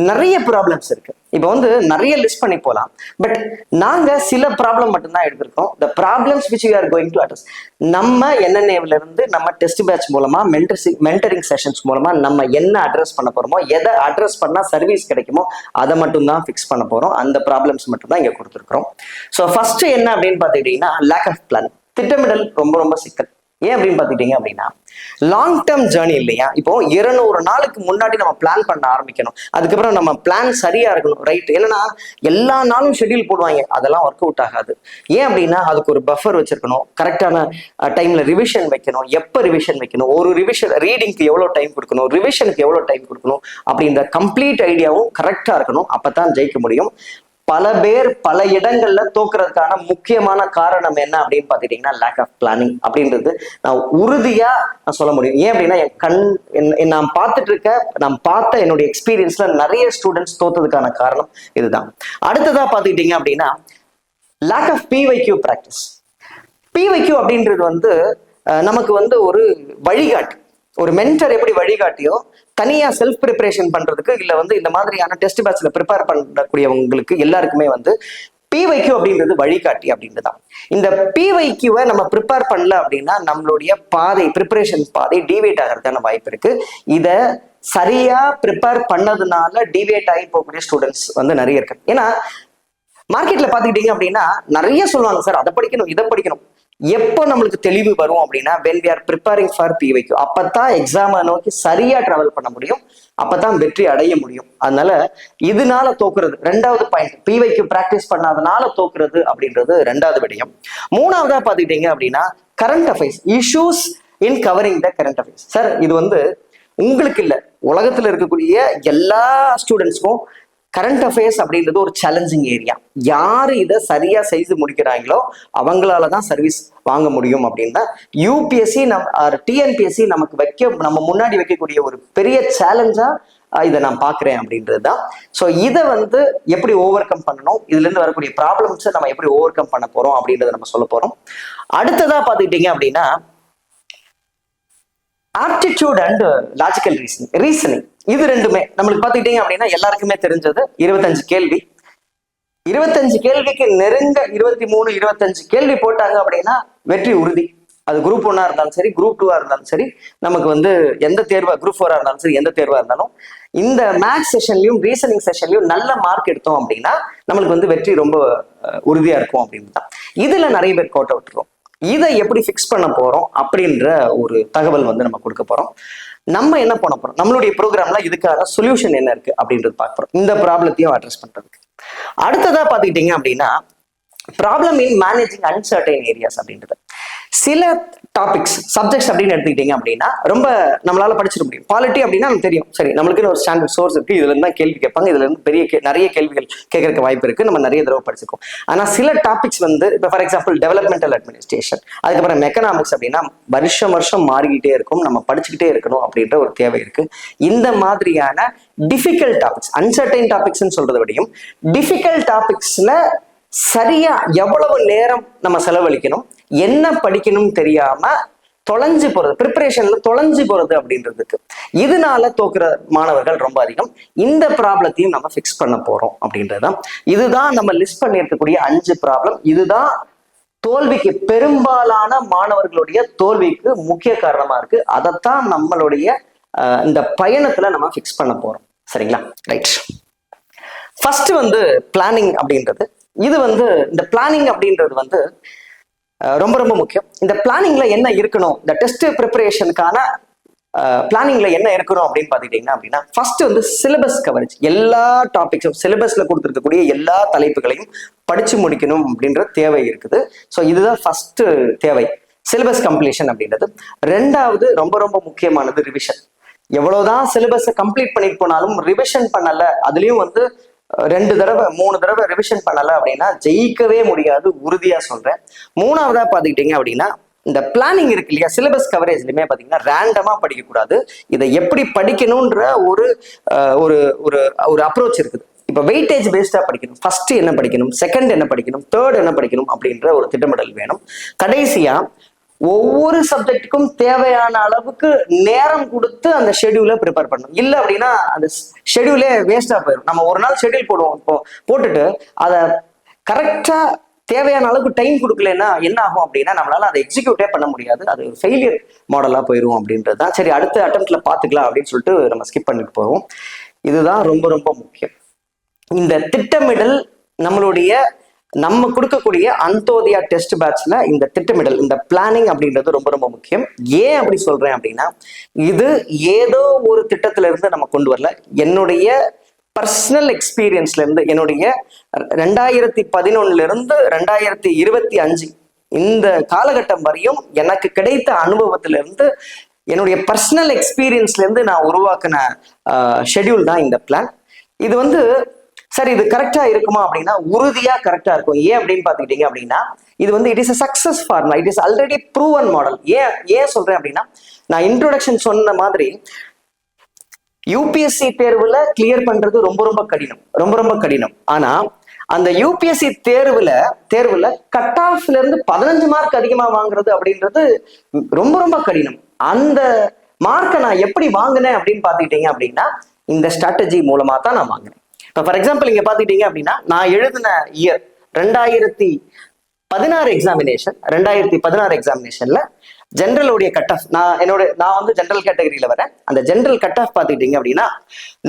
நிறைய ப்ராப்ளம்ஸ் இருக்கு. இப்போ வந்து நிறைய லிஸ்ட் பண்ணி போகலாம். பட் நாங்க சில ப்ராப்ளம் மட்டும்தான் எடுத்திருக்கோம். The problems which you are going to address. நம்ம என்என்ஏல இருந்து நம்ம டெஸ்ட் பேட்ச் மூலமா, மென்டரிங் செஷன்ஸ் மூலமா நம்ம என்ன அட்ரஸ் பண்ண போறோமோ, எதை அட்ரஸ் பண்ணா சர்வீஸ் கிடைக்குமோ அதை மட்டும் தான் ஃபிக்ஸ் பண்ண போறோம். அந்த ப்ராப்ளம்ஸ் மட்டும் தான் இங்க கொடுத்துருக்கோம். ஸோ ஃபர்ஸ்ட் என்ன அப்படின்னு பார்த்துக்கிட்டீங்கன்னா, லேக் ஆஃப் பிளான். திட்டமிடல் ரொம்ப ரொம்ப சிக்கல். ஏன் அப்படின்னு பார்த்துக்கிட்டீங்க அப்படின்னா, லாங் டேர்ம் ஜேர்னி இல்லையா? இப்போ 200 நாளுக்கு முன்னாடி நம்ம பிளான் பண்ண ஆரம்பிக்கணும். அதுக்கப்புறம் நம்ம பிளான் சரியா இருக்கணும். ரைட்? என்னன்னா எல்லா நாளும் ஷெட்யூல் போடுவாங்க, அதெல்லாம் ஒர்க் அவுட் ஆகாது. ஏன் அப்படின்னா அதுக்கு ஒரு பஃபர் வச்சிருக்கணும், கரெக்டான டைம்ல ரிவிஷன் வைக்கணும். எப்போ ரிவிஷன் வைக்கணும், ஒரு ரிவிஷன் ரீடிங்க்கு எவ்வளோ டைம் கொடுக்கணும், ரிவிஷனுக்கு எவ்வளோ டைம் கொடுக்கணும் அப்படின்ற கம்ப்ளீட் ஐடியாவும் கரெக்டா இருக்கணும். அப்பதான் ஜெயிக்க முடியும். பல பேர் பல இடங்கள்ல தோக்குறதுக்கான முக்கியமான காரணம் என்ன அப்படின்னு பாத்துட்டீங்கன்னா, லேக் ஆஃப் பிளானிங் அப்படின்றது நான் உறுதியா நான் சொல்ல முடியும். ஏன் அப்படின்னா நான் பார்த்துட்டு இருக்க, நான் பார்த்த என்னுடைய எக்ஸ்பீரியன்ஸ்ல நிறைய ஸ்டூடெண்ட்ஸ் தோத்ததுக்கான காரணம் இதுதான். அடுத்ததா பாத்துக்கிட்டீங்க அப்படின்னா, lack of PYQ practice. PYQ அப்படின்றது வந்து நமக்கு வந்து ஒரு வழிகாட்டு. ஒரு மென்டர் எப்படி வழிகாட்டியோ, தனியா செல்ஃப் ப்ரிப்பரேஷன் பண்றதுக்கு இல்ல வந்து இந்த மாதிரியான டெஸ்ட் பேட்ச்ல ப்ரிப்பேர் பண்ணக்கூடியவங்களுக்கு எல்லாருக்குமே வந்து பிவைக்யூ அப்படின்றது வழிகாட்டி அப்படின்றதான். இந்த பிவைக்யூவை நம்ம ப்ரிப்பேர் பண்ணல அப்படின்னா நம்மளுடைய பாதை, ப்ரிப்பரேஷன் பாதை டிவேட் ஆகிறதுக்கான வாய்ப்பு இருக்கு. இத சரியா ப்ரிப்பேர் பண்ணதுனால டிவேட் ஆகி போகக்கூடிய ஸ்டூடெண்ட்ஸ் வந்து நிறைய இருக்கு. ஏன்னா மார்க்கெட்ல பாத்துக்கிட்டீங்க அப்படின்னா நிறைய சொல்லுவாங்க, சார் அதை படிக்கணும், இதை படிக்கணும். எப்போ நம்மளுக்கு தெளிவு வரும் அப்படின்னா, when we are preparing for PYQ, அப்பதான் எக்ஸாமை நோக்கி சரியா டிராவல் பண்ண முடியும், அப்பதான் வெற்றி அடைய முடியும். அதனால இதனால தோக்குறது ரெண்டாவது பாயிண்ட். PYQ பிராக்டிஸ் பண்ணாதனால தோக்குறது அப்படின்றது ரெண்டாவது விடயம். மூணாவதா பாத்துக்கிட்டீங்க அப்படின்னா, current affairs issues in covering the current affairs. Sir இது வந்து உங்களுக்கு இல்ல, உலகத்துல இருக்கக்கூடிய எல்லா ஸ்டூடெண்ட்ஸ்க்கும் கரண்ட் அஃபேர்ஸ் அப்படின்றது ஒரு சேலஞ்சிங் ஏரியா. யாரு இதை சரியா செய்து முடிக்கிறாங்களோ அவங்களாலதான் சர்வீஸ் வாங்க முடியும் அப்படின்னா யூபிஎஸ்சி டிஎன்பிஎஸ்சி நமக்கு நம்ம முன்னாடி வைக்கக்கூடிய ஒரு பெரிய சேலஞ்சா இதை நான் பாக்குறேன் அப்படின்றது தான். ஸோ இதை வந்து எப்படி ஓவர் கம் பண்ணணும், இதுல இருந்து வரக்கூடிய ப்ராப்ளம்ஸை நம்ம எப்படி ஓவர் கம் பண்ண போறோம் அப்படின்றத நம்ம சொல்ல போறோம். அடுத்ததா பாத்துக்கிட்டீங்க அப்படின்னா, ஆப்டிடியூட் அண்ட் லாஜிக்கல் ரீசனிங். இது ரெண்டுமே நம்மளுக்கு பாத்துக்கிட்டீங்க அப்படின்னா எல்லாருக்குமே தெரிஞ்சது. 25 கேள்வி, 25 கேள்விக்கு நெருங்க 23, 25 கேள்வி போட்டாங்க அப்படின்னா வெற்றி உறுதி. அது குரூப் 1 இருந்தாலும் சரி, குரூப் 2 இருந்தாலும் சரி, நமக்கு வந்து எந்த தேர்வா, குரூப் 4 இருந்தாலும் சரி, எந்த தேர்வா இருந்தாலும் இந்த மேத்ஸ் செஷன்லயும் ரீசனிங் செஷன்லயும் நல்ல மார்க் எடுத்தோம் அப்படின்னா நம்மளுக்கு வந்து வெற்றி ரொம்ப உறுதியா இருக்கும் அப்படின்னு தான். இதுல நிறைய பேர் கோட்டை விட்டுருவோம். இதை எப்படி ஃபிக்ஸ் பண்ண போறோம் அப்படின்ற ஒரு தகவல் வந்து நம்ம கொடுக்க போறோம். நம்ம என்ன பண்ண போறோம், நம்மளுடைய ப்ரோக்ராம்ல இதுக்கான சொல்யூஷன் என்ன இருக்கு அப்படின்றது பார்க்க போறோம், இந்த ப்ராப்ளத்தையும் அட்ரஸ் பண்றதுக்கு. அடுத்ததா பாத்துக்கிட்டீங்க அப்படின்னா, problem in managing uncertain areas அப்படின்றது. சில டாபிக்ஸ் சப்ஜெக்ட்ஸ் அப்படின்னு எடுத்துக்கிட்டீங்க அப்படின்னா ரொம்ப நம்மளால படிச்சிட முடியும். பாலிட்டி அப்படின்னா நமக்கு தெரியும், சரி நம்மளுக்குன்னு ஒரு ஸ்டாண்டர்ட் சோர்ஸ் இருக்கு, இதுல இருந்து தான் கேள்வி கேட்பாங்க, இதுல இருந்து நிறைய கேள்விகள் கேட்கறதுக்கு வாய்ப்பு இருக்கு, நம்ம நிறைய தடவை படிச்சிருக்கோம். ஆனா சில டாபிக்ஸ் வந்து இப்போ ஃபார் எக்ஸாம்பிள் டெவலப்மெண்டல் அட்மினிஸ்ட்ரேஷன், அதுக்கப்புறம் எக்கனாமிக்ஸ் அப்படின்னா வருஷம் மாறிக்கிட்டே இருக்கும், நம்ம படிச்சுக்கிட்டே இருக்கணும் அப்படின்ற ஒரு தேவை இருக்கு. இந்த மாதிரியான டிஃபிகல்ட் டாபிக்ஸ், அன்சர்டைன் டாபிக்ஸ்ன்னு சொல்றதை விடையும் டிஃபிகல்ட் டாபிக்ஸ்ல சரியா எவ்வளவு நேரம் நம்ம செலவழிக்கணும், என்ன படிக்கணும்னு தெரியாம தொலைஞ்சு போறது, ப்ரிப்பரேஷன்ல தொலைஞ்சு போறது அப்படின்றதுக்கு இதனால தோக்குற மாணவர்கள் ரொம்ப அதிகம். இந்த ப்ராப்ளத்தையும் நம்ம ஃபிக்ஸ் பண்ண போறோம் அப்படின்றதுதான். இதுதான் நம்ம லிஸ்ட் பண்ணி இருக்கக்கூடிய 5 ப்ராப்ளம். இதுதான் தோல்விக்கு, பெரும்பாலான மாணவர்களுடைய தோல்விக்கு முக்கிய காரணமா இருக்கு. அதைத்தான் நம்மளுடைய இந்த பயணத்துல நம்ம ஃபிக்ஸ் பண்ண போறோம். சரிங்களா? ரைட். ஃபர்ஸ்ட் வந்து பிளானிங் அப்படின்றது. இது வந்து இந்த பிளானிங் அப்படின்றது வந்து ரொம்ப ரொம்ப முக்கியம். இந்த பிளானிங்ல என்ன இருக்கணும், இந்த டெஸ்ட் ப்ரிப்பரேஷனுக்கான பிளானிங்ல என்ன இருக்கணும் அப்படின்னு பாத்துக்கிட்டீங்கன்னா அப்படின்னா, ஃபர்ஸ்ட் வந்து சிலபஸ் கவரேஜ். எல்லா டாபிக்ஸும் சிலபஸ்ல கொடுத்துருக்கக்கூடிய எல்லா தலைப்புகளையும் படிச்சு முடிக்கணும் அப்படின்ற தேவை இருக்குது. ஸோ இதுதான் ஃபர்ஸ்ட் தேவை, சிலபஸ் கம்ப்ளீஷன் அப்படின்றது. ரெண்டாவது ரொம்ப ரொம்ப முக்கியமானது ரிவிஷன். எவ்வளவுதான் சிலபஸை கம்ப்ளீட் பண்ணிட்டு போனாலும் ரிவிஷன் பண்ணல, அதுலயும் வந்து 2 தடவை 3 தடவை ரிவிஷன் பண்ணல அப்படின்னா ஜெயிக்கவே முடியாது, உறுதியா சொல்றேன். மூணாவதா பாத்துக்கிட்டீங்க அப்படின்னா, இந்த பிளானிங் இருக்கு இல்லையா, சிலபஸ் கவரேஜ்லயுமே பாத்தீங்கன்னா ரேண்டமா படிக்கக்கூடாது. இதை எப்படி படிக்கணும்ன்ற ஒரு ஒரு ஒரு அப்ரோச் இருக்குது. இப்ப வெயிட்டேஜ் பேஸ்டா படிக்கணும். ஃபர்ஸ்ட் என்ன படிக்கணும், செகண்ட் என்ன படிக்கணும், தேர்ட் என்ன படிக்கணும் அப்படின்ற ஒரு திட்டமிடல் வேணும். கடைசியா ஒவ்வொரு சப்ஜெக்டுக்கும் தேவையான அளவுக்கு நேரம் கொடுத்து அந்த ஷெடியூலை ப்ரிப்பேர் பண்ணணும். இல்லை அப்படின்னா அந்த ஷெடியூலே வேஸ்டா போயிடும். நம்ம ஒரு நாள் ஷெடியூல் போடுவோம், இப்போ போட்டுட்டு அதை கரெக்டா தேவையான அளவுக்கு டைம் கொடுக்கலன்னா என்ன ஆகும் அப்படின்னா நம்மளால அதை எக்ஸிக்யூட்டே பண்ண முடியாது. அது ஃபெயிலியர் மாடலா போயிடும் அப்படின்றது தான். சரி, அடுத்த அட்டெம்ப்ட்ல பாத்துக்கலாம் அப்படின்னு சொல்லிட்டு நம்ம ஸ்கிப் பண்ணிட்டு போவோம். இதுதான் ரொம்ப ரொம்ப முக்கியம். இந்த திட்டமிடல் நம்ம கொடுக்கக்கூடிய அந்தோதயா டெஸ்ட் பேட்ச்ல இந்த திட்டமிடல், இந்த பிளானிங் அப்படின்றது ரொம்ப ரொம்ப முக்கியம். ஏன் அப்படி சொல்றேன் அப்படின்னா, இது ஏதோ ஒரு திட்டத்துல இருந்து நம்ம கொண்டு வரல. என்னுடைய பர்சனல் எக்ஸ்பீரியன்ஸ்ல இருந்து, என்னுடைய 2011 இருந்து 2025 இந்த காலகட்டம் வரையும் எனக்கு கிடைத்த அனுபவத்திலிருந்து, என்னுடைய பர்சனல் எக்ஸ்பீரியன்ஸ்ல இருந்து நான் உருவாக்கின ஷெட்யூல் தான் இந்த பிளான். இது வந்து சரி, இது கரெக்டா இருக்குமா அப்படின்னா உறுதியா கரெக்டா இருக்கும். ஏன் அப்படின்னு பாத்துக்கிட்டீங்க அப்படின்னா, இது வந்து it is a success formula, it is already proven model. ஏன் சொல்றேன் அப்படின்னா, நான் இன்ட்ரோடக்ஷன் சொன்ன மாதிரி யூபிஎஸ்சி தேர்வுல கிளியர் பண்றது ரொம்ப ரொம்ப கடினம், ரொம்ப ரொம்ப கடினம். ஆனா அந்த யூபிஎஸ்சி தேர்வுல கட் ஆஃப்ல இருந்து 15 மார்க் அதிகமா வாங்குறது அப்படின்றது ரொம்ப ரொம்ப கடினம். அந்த மார்க்கை நான் எப்படி வாங்கினேன் அப்படின்னு பாத்துக்கிட்டீங்க அப்படின்னா, இந்த ஸ்ட்ராட்டஜி மூலமா தான் நான் வாங்கினேன். இப்போ ஃபார் எக்ஸாம்பிள் இங்க பாத்துக்கிட்டீங்க அப்படின்னா, நான் எழுதின இயர் 2016 எக்ஸாமினேஷன். 2016 எக்ஸாமினேஷன்ல ஜென்ரலோடைய கட் ஆஃப், நான் வந்து ஜென்ரல் கேட்டகரியில வரேன். அந்த ஜென்ரல் கட் ஆஃப் பாத்துக்கிட்டீங்க அப்படின்னா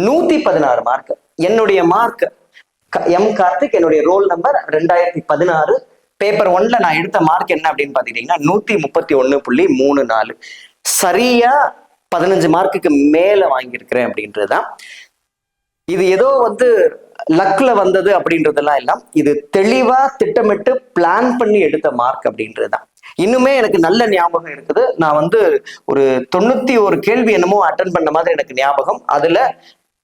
116 மார்க். என்னுடைய மார்க் எம் கார்த்திக், என்னுடைய ரோல் நம்பர் 2016. பேப்பர் 1ல நான் எடுத்த மார்க் என்ன அப்படின்னு பாத்துக்கிட்டீங்கன்னா 131.34. சரியா 15 மார்க்குக்கு மேல வாங்கியிருக்கிறேன் அப்படின்றதுதான். இது ஏதோ வந்து லக்ல வந்தது அப்படின்றதெல்லாம் இல்லை, இது தெளிவா திட்டமிட்டு பிளான் பண்ணி எடுத்த மார்க் அப்படின்றதுதான். இன்னுமே எனக்கு நல்ல ஞாபகம் இருக்குது. நான் வந்து ஒரு 91 கேள்வி என்னமோ அட்டன் பண்ண மாதிரி எனக்கு ஞாபகம். அதுல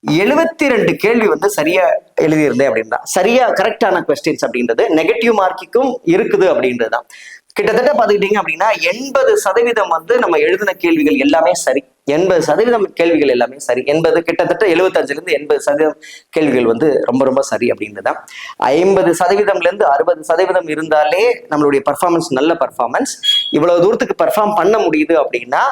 72 கேள்வி வந்து சரியா எழுதியிருந்தேன் அப்படின்னு தான். சரியா கரெக்டான கொஸ்டின்ஸ் அப்படின்றது நெகட்டிவ் மார்க்குக்கும் இருக்குது அப்படின்றதுதான். கிட்டத்தட்ட பாத்துக்கிட்டீங்க அப்படின்னா 80% வந்து நம்ம எழுதின கேள்விகள் எல்லாமே சரி. 80% கேள்விகள் எல்லாமே சரி. கிட்டத்தட்ட 75 இருந்து 80% கேள்விகள் வந்து ரொம்ப ரொம்ப சரி அப்படின்றதுதான். 50%ல இருந்து 60% இருந்தாலே நம்மளுடைய பர்ஃபார்மன்ஸ் நல்ல பர்ஃபார்மன்ஸ். இவ்வளவு தூரத்துக்கு பர்ஃபார்ம் பண்ண முடியுது அப்படின்னா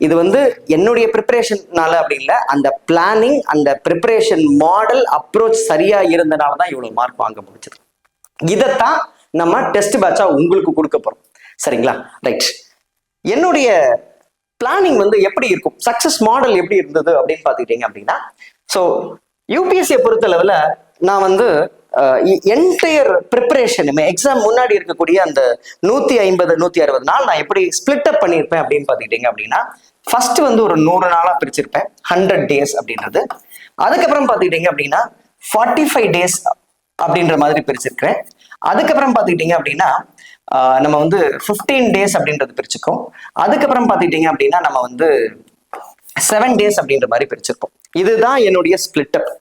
இது வந்து என்னுடைய ப்ரிப்பரேஷன்னால அப்படி இல்லை, அந்த பிளானிங், அந்த ப்ரிப்பரேஷன் மாடல் அப்ரோச் சரியா இருந்தனாலதான் இவ்வளவு மார்க் வாங்க முடிச்சது. இதைத்தான் நம்ம டெஸ்ட் பேட்சா உங்களுக்கு கொடுக்க போறோம். சரிங்களா? ரைட். என்னுடைய பிளானிங் வந்து எப்படி இருக்கும், சக்சஸ் மாடல் எப்படி இருந்தது அப்படின்னு பாத்துக்கிட்டீங்க அப்படின்னா, ஸோ யூபிஎஸ்சியை பொறுத்த லெவல நான் வந்து என்டையர் ப்ரிப்பரேஷனுமே எக்ஸாம் முன்னாடி இருக்கக்கூடிய அந்த 150-160 நாள் நான் எப்படி ஸ்பிளிட் அப் பண்ணியிருப்பேன் அப்படின்னு பாத்துக்கிட்டீங்க அப்படின்னா, ஃபர்ஸ்ட் வந்து ஒரு 100 நாளா பிரிச்சிருப்பேன், 100 days அப்படின்றது. அதுக்கப்புறம் பாத்துக்கிட்டீங்க அப்படின்னா 45 days அப்படின்ற மாதிரி பிரிச்சிருக்கிறேன். அதுக்கப்புறம் பாத்துக்கிட்டீங்க அப்படின்னா நம்ம வந்து 15 days அப்படின்றது பிரிச்சுக்கோம். அதுக்கப்புறம் பாத்துக்கிட்டீங்க அப்படின்னா நம்ம வந்து 7 days அப்படின்ற மாதிரி பிரிச்சிருப்போம். இதுதான் என்னுடைய ஸ்பிளிட் அப்.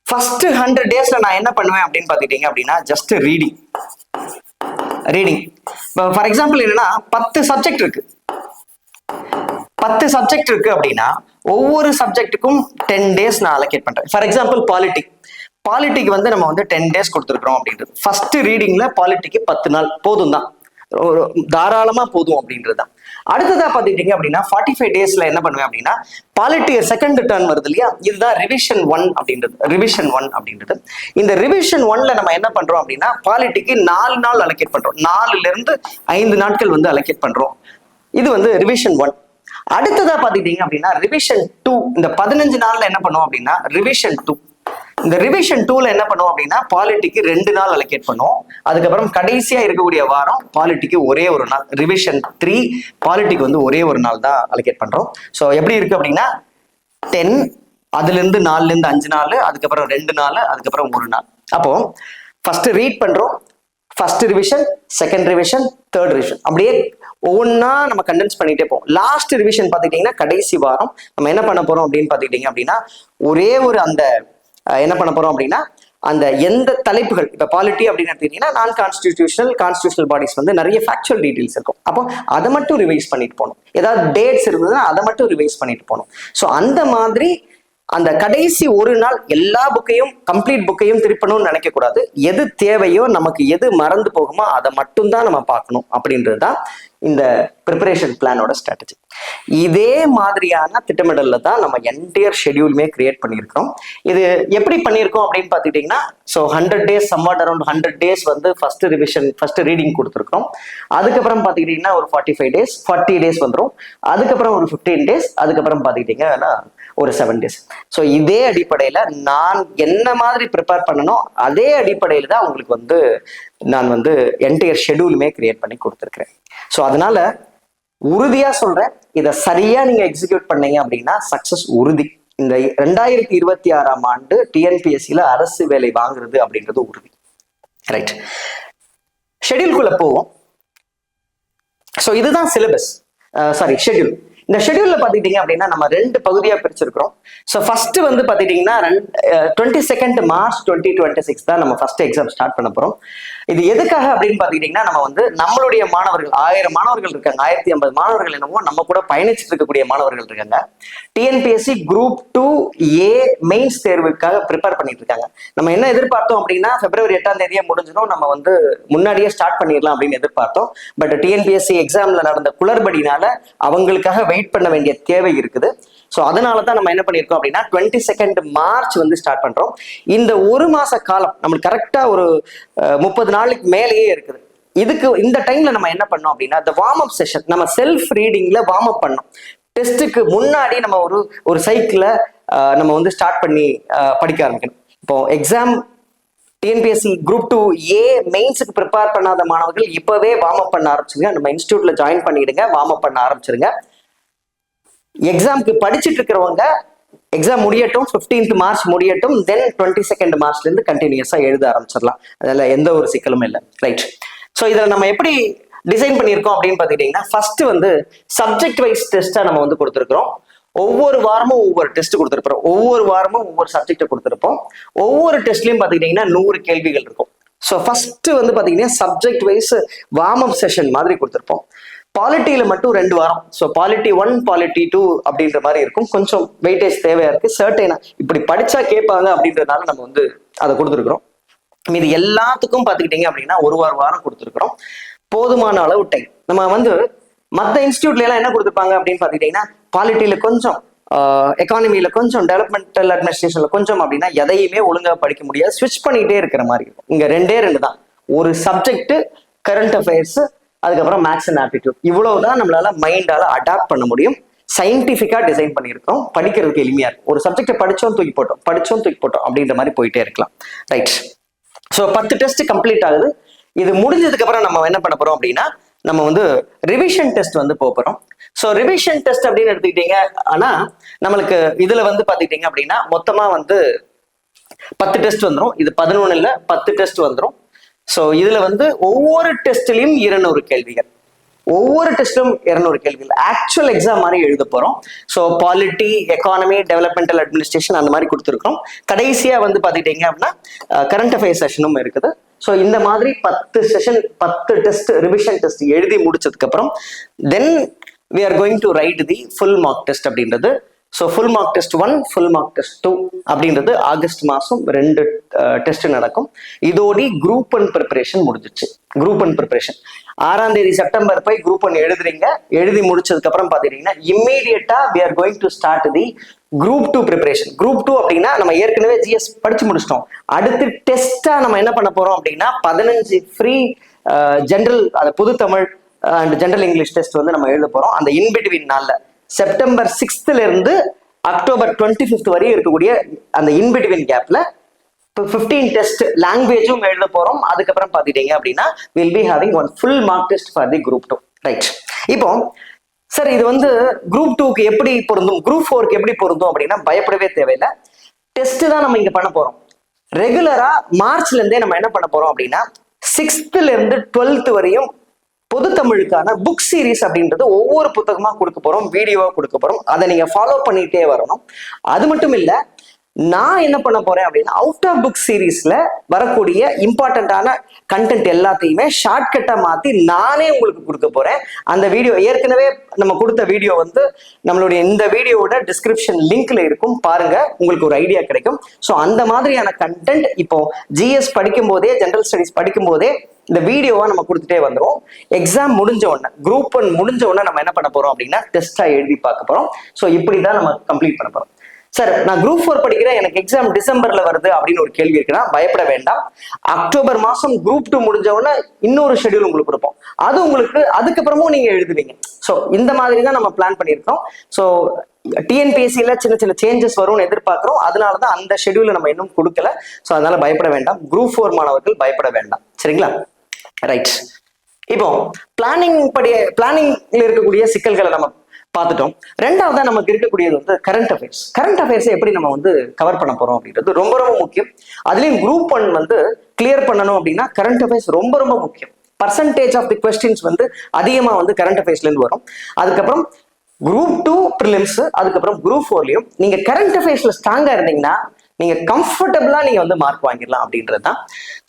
ஃபர்ஸ்ட் 100 daysல நான் என்ன பண்ணுவேன் அப்படின்னு பாத்துக்கிட்டீங்க அப்படின்னா, ஜஸ்ட் ரீடிங். ஃபார் எக்ஸாம்பிள் என்னன்னா 10 சப்ஜெக்ட் இருக்கு. 10 சப்ஜெக்ட் இருக்கு அப்படின்னா ஒவ்வொரு சப்ஜெக்ட்டுக்கும் 10 days நான் அலோகேட் பண்றேன். ஃபார் எக்ஸாம்பிள் பாலிட்டிக்கு வந்து நம்ம வந்து 10 days கொடுத்துருக்கோம் அப்படின்றது. ஃபர்ஸ்ட் ரீடிங்ல பாலிட்டிக்கு 10 நாள் போதும் தான், தாராளமா போதும் அப்படின்றது தான். அடுத்ததா பாத்துக்கிட்டீங்க அப்படின்னா 45 daysல என்ன பண்ணுவேன் அப்படின்னா, பாலிட்டி செகண்ட் டர்ன் வருது இல்லையா, இதுதான் ரிவிஷன் 1 அப்படின்றது. இந்த ரிவிஷன் 1ல நம்ம என்ன பண்றோம் அப்படின்னா, பாலிட்டிக்கு 4 நாள் அலோகேட் பண்றோம். 4ல இருந்து 5 நாட்கள் வந்து அலோகேட் பண்றோம். இது வந்து ரிவிஷன் 1. அடுத்ததா பாத்துக்கிட்டீங்க அப்படின்னா ரிவிஷன் 2. இந்த 15 நாள்ல என்ன பண்ணுவோம் அப்படின்னா ரிவிஷன் 2. இந்த ரிவிஷன் 2ல என்ன பண்ணுவோம் அப்படின்னா பாலிட்டிக்கு 2 நாள் அலோகேட் பண்ணுவோம். அதுக்கப்புறம் கடைசியா இருக்கக்கூடிய வாரம் பாலிட்டிக்கு ஒரே ஒரு நாள். ரிவிஷன் 3 பாலிட்டிக்கு வந்து ஒரே ஒரு நாள் தான் அலோகேட் பண்றோம். ஸோ எப்படி இருக்கு அப்படின்னா 10, அதுல இருந்து 4ல இருந்து 5 நாள், அதுக்கப்புறம் 2 நாள், அதுக்கப்புறம் 1 நாள். அப்போ ஃபர்ஸ்ட் ரீட் பண்றோம், first revision, second revision, third revision, அப்படியே ஒவ்வொன்றா நம்ம கண்டென்ஸ் பண்ணிட்டே போவோம். லாஸ்ட் ரிவிஷன் பார்த்துக்கிட்டிங்கன்னா கடைசி வாரம் நம்ம என்ன பண்ண போறோம் அப்படின்னு பார்த்துக்கிட்டிங்க அப்படின்னா ஒரே ஒரு அந்த என்ன பண்ண போறோம் அப்படின்னா அந்த எந்த தலைப்புகள் இப்போ பாலிட்டி அப்படின்னு எடுத்துக்கிட்டீங்கன்னா நான் கான்ஸ்டிடியூஷனல் பாடிஸ் வந்து நிறைய ஃபேக்சுவல் டீடைல்ஸ் இருக்கும். அப்போ அதை மட்டும் ரிவைஸ் பண்ணிட்டு போகணும். ஏதாவது டேட்ஸ் இருந்ததுன்னா அதை மட்டும் ரிவைஸ் பண்ணிட்டு போகணும். ஸோ அந்த மாதிரி அந்த கடைசி ஒரு நாள் எல்லா புக்கையும் கம்ப்ளீட் புக்கையும் திருப்பணும்னு நினைக்க கூடாது. எது தேவையோ நமக்கு எது மறந்து போகுமோ அதை மட்டும்தான் நம்ம பார்க்கணும் அப்படின்றது தான் இந்த ப்ரிப்பரேஷன் பிளானோட ஸ்ட்ராட்டஜி. இதே மாதிரியான திட்டமிடல்ல தான் நம்ம என்டையர் ஷெட்யூலுமே கிரியேட் பண்ணியிருக்கிறோம். இது எப்படி பண்ணியிருக்கோம் அப்படின்னு பார்த்துக்கிட்டிங்கன்னா so 100 days, somewhat around 100 days வந்து ஃபர்ஸ்ட் ரிவிஷன் ஃபர்ஸ்ட் ரீடிங் கொடுத்துருக்கோம். அதுக்கப்புறம் பார்த்துக்கிட்டிங்கன்னா ஒரு 45 days 40 days வந்துடும். அதுக்கப்புறம் ஒரு 15 days, அதுக்கப்புறம் பார்த்துக்கிட்டிங்கன்னா ஒரு 7 days. ஸோ இதே அடிப்படையில் நான் என்ன மாதிரி ப்ரிப்பேர் பண்ணணும் அதே அடிப்படையில் தான் உங்களுக்கு வந்து நான் வந்து என்டையர் ஷெட்யூலுமே கிரியேட் பண்ணி கொடுத்துருக்கிறேன். ஸோ அதனால உறுதியா சொல்றேன், இதை சரியா நீங்க எக்ஸிக்யூட் பண்ணீங்க அப்படின்னா சக்சஸ் உறுதி. இந்த 2026ஆம் ஆண்டு டிஎன்பிஎஸ்சியில அரசு வேலை வாங்குறது அப்படின்றது உறுதி. ரைட், ஷெட்யூல்குள்ள போவோம். ஸோ இதுதான் சிலபஸ், ஷெட்யூல். இந்த ஷெட்யூல்ல பாத்துக்கிட்டீங்க அப்படின்னா நம்ம 2 பகுதியா பிரிச்சிருக்கிறோம். ஸோ ஃபர்ஸ்ட் வந்து பாத்துக்கிட்டீங்கன்னா 22 March 2026 தான் நம்ம ஃபர்ஸ்ட் எக்ஸாம் ஸ்டார்ட் பண்ண போறோம். இது எதுக்காக அப்படின்னு பாத்துக்கிட்டீங்கன்னா நம்ம வந்து நம்மளுடைய மாணவர்கள் 1000 மாணவர்கள் இருக்காங்க, 1050 மாணவர்கள் என்னவோ நம்ம கூட பயணிச்சுட்டு இருக்கக்கூடிய மாணவர்கள் இருக்காங்க. டிஎன்பிஎஸ்சி குரூப் 2A மெயின்ஸ் தேர்வுக்காக ப்ரிப்பேர் பண்ணிட்டு இருக்காங்க. நம்ம என்ன எதிர்பார்த்தோம் அப்படின்னா February 8ஆம் தேதியே முடிஞ்சிடும், நம்ம வந்து முன்னாடியே ஸ்டார்ட் பண்ணிடலாம் அப்படின்னு எதிர்பார்த்தோம். பட் டிஎன்பிஎஸ்சி எக்ஸாம்ல நடந்த குளறுபடினால அவங்களுக்காக வெயிட் பண்ண வேண்டிய தேவை இருக்குது. ஸோ அதனால தான் நம்ம என்ன பண்ணியிருக்கோம் அப்படின்னா 22 March வந்து ஸ்டார்ட் பண்றோம். இந்த ஒரு மாச காலம் நம்மளுக்கு கரெக்டா ஒரு 30 நாளுக்கு மேலேயே இருக்குது. இதுக்கு இந்த டைம்ல நம்ம என்ன பண்ணோம் அப்படின்னா இந்த வார்ம் அப் செஷன் நம்ம செல்ஃப் ரீடிங்ல வார்ம் அப் பண்ணோம். டெஸ்ட்டுக்கு முன்னாடி நம்ம ஒரு சைக்கிள நம்ம வந்து ஸ்டார்ட் பண்ணி படிக்க ஆரம்பிக்கணும். இப்போ எக்ஸாம் டிஎன்பிஎஸ்சி குரூப் 2A மெயின்ஸுக்கு ப்ரிப்பேர் பண்ணாத மாணவர்கள் இப்பவே வார்ம் அப் பண்ண ஆரம்பிச்சிருங்க. நம்ம இன்ஸ்டியூட்ல ஜாயின் பண்ணிடுங்க, வார்ம் அப் பண்ண ஆரம்பிச்சிருங்க. எக்ஸாம்க்கு படிச்சுட்டு இருக்கிறவங்க எக்ஸாம் முடியட்டும், 15th March முடியட்டும், தென் 22 Marchல இருந்து கண்டினியூஸா எழுத ஆரம்பிச்சிடலாம். அதில் எந்த ஒரு சிக்கலும் இல்லை. ரைட், ஸோ இதில் நம்ம எப்படி டிசைன் பண்ணியிருக்கோம் அப்படின்னு பார்த்துக்கிட்டிங்கன்னா ஃபர்ஸ்ட் வந்து சப்ஜெக்ட் வைஸ் டெஸ்ட்டாக நம்ம வந்து கொடுத்துருக்குறோம். ஒவ்வொரு வாரமும் ஒவ்வொரு டெஸ்ட் கொடுத்துருப்போம், ஒவ்வொரு வாரமும் ஒவ்வொரு சப்ஜெக்டை கொடுத்துருப்போம். ஒவ்வொரு டெஸ்ட்லையும் பார்த்துக்கிட்டிங்கன்னா 100 கேள்விகள் இருக்கும். ஸோ ஃபர்ஸ்ட் வந்து பார்த்தீங்கன்னா subject wise warm up session மாதிரி கொடுத்துருப்போம். பாலிட்டியில மட்டும் 2 வாரம். ஸோ பாலிட்டி 1 பாலிட்டி 2 அப்படின்ற மாதிரி இருக்கும். கொஞ்சம் வெயிட்டேஜ் தேவையா இருக்கு. சர்டைனா இப்படி படிச்சா கேட்பாங்க அப்படின்றதுனால நம்ம வந்து அதை கொடுத்துருக்குறோம். இது எல்லாத்துக்கும் பார்த்துக்கிட்டீங்க அப்படின்னா ஒரு வாரம் கொடுத்துருக்குறோம். போதுமான அளவு டைம். நம்ம வந்து மற்ற இன்ஸ்டியூட்ல எல்லாம் என்ன கொடுத்துருப்பாங்க அப்படின்னு பார்த்துக்கிட்டீங்கன்னா பாலிட்டியில கொஞ்சம், எக்கானமியில கொஞ்சம், டெவலப்மெண்டல் அட்மினிஸ்ட்ரேஷன்ல கொஞ்சம் அப்படின்னா எதையுமே ஒழுங்காக படிக்க முடியாது, ஸ்விட்ச் பண்ணிட்டே இருக்கிற மாதிரி இருக்கும். இங்க 2 தான், ஒரு சப்ஜெக்ட் கரண்ட் அஃபேர்ஸ், அதுக்கப்புறம் மேத்ஸ் அண்ட் ஆப்டிடியூட். இவ்வளவுதான் நம்மளால மைண்டால அடாப்ட் பண்ண முடியும். சயின்டிஃபிக்கா டிசைன் பண்ணியிருக்கோம், படிக்கிறதுக்கு எளிமையா இருக்கும். ஒரு சப்ஜெக்டை படிச்சோம் தூக்கி போட்டோம் அப்படின்ற மாதிரி போயிட்டே இருக்கலாம். ரைட், ஸோ 10 டெஸ்ட் கம்ப்ளீட் ஆகுது. இது முடிஞ்சதுக்கு அப்புறம் நம்ம என்ன பண்ண போறோம் அப்படின்னா நம்ம வந்து ரிவிஷன் டெஸ்ட் வந்து போறோம். ஸோ ரிவிஷன் டெஸ்ட் அப்படின்னு எடுத்துக்கிட்டீங்க ஆனா நம்மளுக்கு இதுல வந்து பாத்துக்கிட்டீங்க அப்படின்னா மொத்தமா வந்து 10 டெஸ்ட் வந்துடும். இது 11 இல்ல 10 டெஸ்ட் வந்துடும். ஸோ இதுல வந்து ஒவ்வொரு டெஸ்ட்லயும் 200 கேள்விகள், ஒவ்வொரு டெஸ்ட்டும் 200 கேள்விகள் ஆக்சுவல் எக்ஸாம் மாதிரி எழுத போறோம். So polity, economy, developmental administration அந்த மாதிரி கொடுத்துருக்கோம். கடைசியா வந்து பாத்துக்கிட்டீங்க அப்படின்னா கரண்ட் அஃபேர்ஸ் செஷனும் இருக்குது. ஸோ இந்த மாதிரி 10 செஷன் 10 டெஸ்ட் ரிவிஷன் டெஸ்ட் எழுதி முடிச்சதுக்கு அப்புறம் தென் we are going to write the full mock test அப்படின்றது. So full mark test 1, full mark test 2 அப்படின்றது ஆகஸ்ட் மாதம் 2 டெஸ்ட் நடக்கும். இதோடி குரூப் 1 ப்ரிப்பரேஷன் முடிஞ்சிச்சு. குரூப் 1 ப்ரிப்பரேஷன் 6ஆம் தேதி செப்டம்பர் போய் குரூப் 1 எழுதுறீங்க. எழுதி முடிச்சதுக்கு அப்புறம் பாத்தீங்கன்னா இம்மீடியட்டா we are going to start the group 2 preparation. Group 2 அப்படின்னா நம்ம ஏற்கனவே ஜிஎஸ் படிச்சு முடிச்சிட்டோம். அடுத்து டெஸ்டா நம்ம என்ன பண்ண போறோம் அப்படின்னா 15 ஃப்ரீ ஜென்ரல், பொது Tamil and general English test வந்து நம்ம எழுத போறோம். அந்த இன்பிட்வீன் நாள்ல செப்டம்பர் 6th இருந்து அக்டோபர் 25th வரையும் இருக்கக்கூடிய அந்த இன்பிட்வீன் கேப்ல 15 டெஸ்ட் லாங்குவேஜும் எழுத போறோம். அதுக்கப்புறம் பாத்துட்டீங்க அப்படின்னா will be having one full mark test for the group 2. Right. இப்போ சார் இது வந்து குரூப் 2க்கு எப்படி பொருந்தும், குரூப் 4க்கு எப்படி பொருந்தும் அப்படின்னா பயப்படவே தேவையில்லை. டெஸ்ட் தான் நம்ம இங்க பண்ண போறோம். ரெகுலரா மார்ச்ல இருந்தே நம்ம என்ன பண்ண போறோம் அப்படின்னா 6th இருந்து 12th வரையும் பொது தமிழுக்கான புக் சீரீஸ் அப்படின்றது ஒவ்வொரு புத்தகமா கொடுக்க போறோம், வீடியோவா கொடுக்க போறோம். அதை நீங்க ஃபாலோ பண்ணிட்டே வரணும். அது மட்டும் இல்ல, நான் என்ன பண்ண போறேன் அப்படின்னா அவுட் ஆஃப் புக் சீரீஸ்ல வரக்கூடிய இம்பார்ட்டன்டான கண்டென்ட் எல்லாத்தையுமே ஷார்ட்கட்டா மாத்தி நானே உங்களுக்கு கொடுக்க போறேன். அந்த வீடியோ ஏற்கனவே நம்ம கொடுத்த வீடியோ வந்து நம்மளுடைய இந்த வீடியோவோட டிஸ்கிரிப்ஷன் லிங்க்ல இருக்கும், பாருங்க, உங்களுக்கு ஒரு ஐடியா கிடைக்கும். ஸோ அந்த மாதிரியான கண்டென்ட் இப்போ ஜிஎஸ் படிக்கும் போதே, ஜெனரல் ஸ்டடிஸ் படிக்கும் போதே இந்த வீடியோவா நம்ம கொடுத்துட்டே வந்துடும். எக்ஸாம் முடிஞ்ச உடனே, குரூப் 1 முடிஞ்ச உடனே நம்ம என்ன பண்ண போறோம் அப்படின்னா டெஸ்டா எழுதி பார்க்க போறோம். ஸோ இப்படிதான் நம்ம கம்ப்ளீட் பண்ண போறோம். சார் நான் குரூப் 4 படிக்கிறேன், எனக்கு எக்ஸாம் டிசம்பர்ல வருது அப்படின்னு ஒரு கேள்வி இருக்குன்னா பயப்பட வேண்டாம். அக்டோபர் மாசம் குரூப் 2 முடிஞ்ச உடனே இன்னொரு ஷெட்யூல் உங்களுக்கு கொடுப்போம். அது உங்களுக்கு அதுக்கப்புறமும் நீங்க எழுதுவீங்க. ஸோ இந்த மாதிரி தான் நம்ம பிளான் பண்ணியிருக்கோம். ஸோ டிஎன்பிஎஸ்சியில சின்ன சின்ன சேஞ்சஸ் வரும்னு எதிர்பார்க்கிறோம். அதனாலதான் அந்த ஷெட்யூலை நம்ம இன்னும் கொடுக்கல. ஸோ அதனால பயப்பட வேண்டாம். குரூப் 4 மாணவர்கள் பயப்பட வேண்டாம். சரிங்களா? ரைட். இப்போ பிளானிங்ல இருக்கக்கூடிய சிக்கல்களை நம்ம பார்த்துட்டோம். ரெண்டாவதா நமக்கு இருக்கக்கூடியது வந்து கரண்ட் அஃபேர்ஸ். கரண்ட் அஃபேர்ஸ் எப்படி நம்ம வந்து கவர் பண்ண போறோம் அப்படின்றது ரொம்ப ரொம்ப முக்கியம். அதுலயும் குரூப் 1 வந்து கிளியர் பண்ணணும் அப்படின்னா கரண்ட் அஃபேர்ஸ் ரொம்ப ரொம்ப முக்கியம். பர்சன்டேஜ் ஆஃப் தி கொஸ்டின்ஸ் வந்து அதிகமா வந்து கரண்ட் அஃபேர்ஸ்ல இருந்து வரும். அதுக்கப்புறம் குரூப் 2 ப்ரிலிம்ஸ், அதுக்கப்புறம் குரூப் 4லயும் நீங்க கரண்ட் அஃபேர்ஸ்ல ஸ்ட்ராங்கா இருந்தீங்கன்னா நீங்க கம்ஃபர்டபுளா நீங்க வந்து மார்க் வாங்கிடலாம் அப்படின்றது தான்.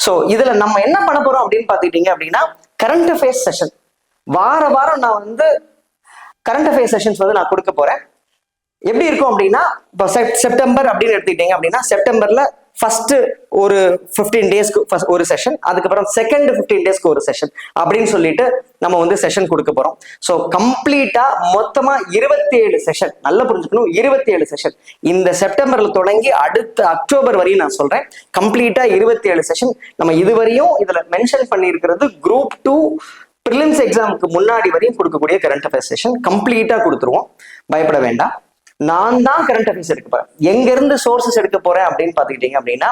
ஸோ இதுல நம்ம என்ன பண்ண போறோம் அப்படின்னு பாத்துக்கிட்டீங்க அப்படின்னா கரண்ட் அஃபேர்ஸ் செஷன் வாரம் நான் வந்து கரண்ட் அஃபேர்ஸ் செஷன்ஸ் வந்து நான் கொடுக்க போறேன். எப்படி இருக்கும் அப்படின்னா இப்போ செப்டம்பர் அப்படின்னு எடுத்துக்கிட்டீங்க அப்படின்னா செப்டம்பர்ல ஃபர்ஸ்ட் ஒரு 15 டேஸ்க்கு ஒரு செஷன், அதுக்கப்புறம் செகண்ட் 15 டேஸ்க்கு ஒரு செஷன் அப்படின்னு சொல்லிட்டு நம்ம வந்து செஷன் கொடுக்க போறோம். ஸோ கம்ப்ளீட்டா மொத்தமா 27 செஷன், நல்லா புரிஞ்சுக்கணும், 27 செஷன் இந்த செப்டம்பர்ல தொடங்கி அடுத்த அக்டோபர் வரையும் நான் சொல்றேன். கம்ப்ளீட்டா 27 செஷன். நம்ம இதுவரையும் இதுல மென்ஷன் பண்ணியிருக்கிறது குரூப் 2 ப்ரிலிம்ஸ் எக்ஸாமுக்கு முன்னாடி வரையும் கொடுக்கக்கூடிய கரண்ட் அஃபேர்ஸ் செஷன் கம்ப்ளீட்டா கொடுத்துருவோம். பயப்பட வேண்டாம். நான் தான் கரண்ட் அஃபேர்ஸ் எடுக்க போறேன். எங்க இருந்து சோர்சஸ் எடுக்க போறேன் அப்படின்னு பாத்துக்கிட்டீங்க அப்படின்னா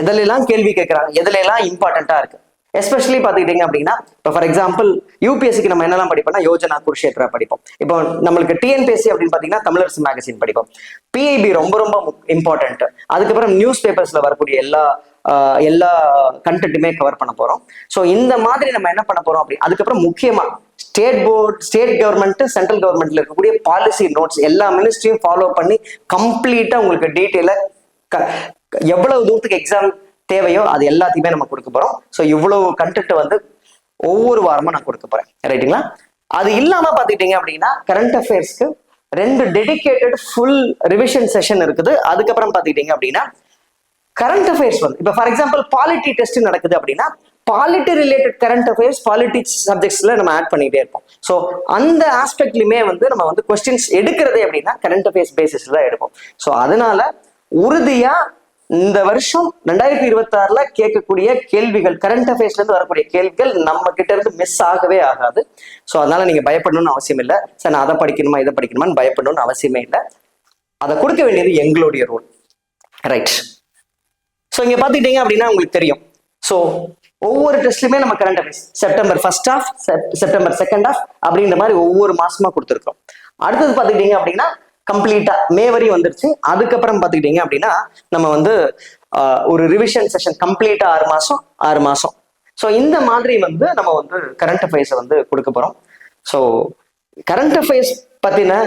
எதுல எல்லாம் கேள்வி கேட்கறாங்க, எதுல எல்லாம் இம்பார்ட்டன்டா இருக்கு, எஸ்பெஷலி பாத்துக்கிட்டீங்க அப்படின்னா இப்போ ஃபார் எக்ஸாம்பிள் யூபிஎஸ்சிக்கு நம்ம என்னெல்லாம் படிப்போம்னா யோஜனா, குருஷேத்ரா படிப்போம். இப்போ நம்மளுக்கு டிஎன்பிஎஸ்சி அப்படின்னு பாத்தீங்கன்னா தமிழரசு மேகசின் படிப்போம். பிஐபி ரொம்ப ரொம்ப இம்பார்ட்டன்ட். அதுக்கப்புறம் நியூஸ் பேப்பர்ஸ்ல வரக்கூடிய எல்லா கண்டென்ட்டுமே கவர் பண்ண போறோம். ஸோ இந்த மாதிரி நம்ம என்ன பண்ண போறோம் அப்படி அதுக்கப்புறம் முக்கியமா ஸ்டேட் கவர்மெண்ட், சென்ட்ரல் கவர்மெண்ட்ல இருக்கக்கூடிய பாலிசி நோட்ஸ் எல்லா மினிஸ்ட்ரியும் ஃபாலோ பண்ணி கம்ப்ளீட்டா உங்களுக்கு டீட்டெயில எவ்வளவு தூரத்துக்கு எக்ஸாம் தேவையோ அது எல்லாத்தையுமே நம்ம கொடுக்க போறோம். ஸோ இவ்வளவு கண்டென்ட் வந்து ஒவ்வொரு வாரமும் நான் கொடுக்க போறேன். ரைட்டுங்களா? அது இல்லாம பாத்துக்கிட்டீங்க அப்படின்னா கரண்ட் அஃபேர்ஸ்க்கு 2 டெடிகேட்டட் ஃபுல் ரிவிஷன் செஷன் இருக்குது. அதுக்கப்புறம் பாத்துக்கிட்டீங்க அப்படின்னா கரண்ட் அஃபேர்ஸ் வந்து இப்போ ஃபார் எக்ஸாம்பிள் பாலிட்டி டெஸ்ட் நடக்குது அப்படின்னா polity related current affairs polity சப்ஜெக்ட்ஸ்ல நம்ம ஆட் பண்ணிட்டே இருப்போம். ஸோ அந்த ஆஸ்பெக்ட்லயுமே வந்து நம்ம வந்து கொஸ்டின்ஸ் எடுக்கிறதே அப்படின்னா கரண்ட் அஃபேர்ஸ் பேசிஸ்ல தான் எடுப்போம். ஸோ அதனால உறுதியா இந்த வருஷம் 2026ல கேட்கக்கூடிய கேள்விகள், கரண்ட் அஃபேர்ஸ்ல இருந்து வரக்கூடிய கேள்விகள் நம்ம கிட்ட இருந்து மிஸ் ஆகவே ஆகாது. ஸோ அதனால நீங்க பயப்படணும்னு அவசியம் இல்லை. சார் நான் அதை படிக்கணுமா இதை படிக்கணுமான்னு பயப்படணும்னு அவசியமே இல்லை. அதை கொடுக்க வேண்டியது எங்களுடைய ரோல். ரைட். ஸோ இங்க பாத்துக்கிட்டீங்க அப்படின்னா உங்களுக்கு தெரியும். ஸோ ஒவ்வொரு டெஸ்ட்லயுமே நம்ம current affairs September first half, September second half அப்படின்ற மாதிரி ஒவ்வொரு மாசமா கொடுத்துருக்கோம். அடுத்தது பாத்துக்கிட்டீங்க அப்படின்னா கம்ப்ளீட்டா மே வரையும் வந்துருச்சு. அதுக்கப்புறம் பாத்துக்கிட்டீங்க அப்படின்னா நம்ம வந்து ஒரு ரிவிஷன் செஷன் கம்ப்ளீட்டா 6 மாசம். ஸோ இந்த மாதிரி வந்து நம்ம வந்து கரண்ட் அஃபேர்ஸை வந்து கொடுக்க போறோம். ஸோ கரண்ட் அஃபேர்ஸ் பத்தின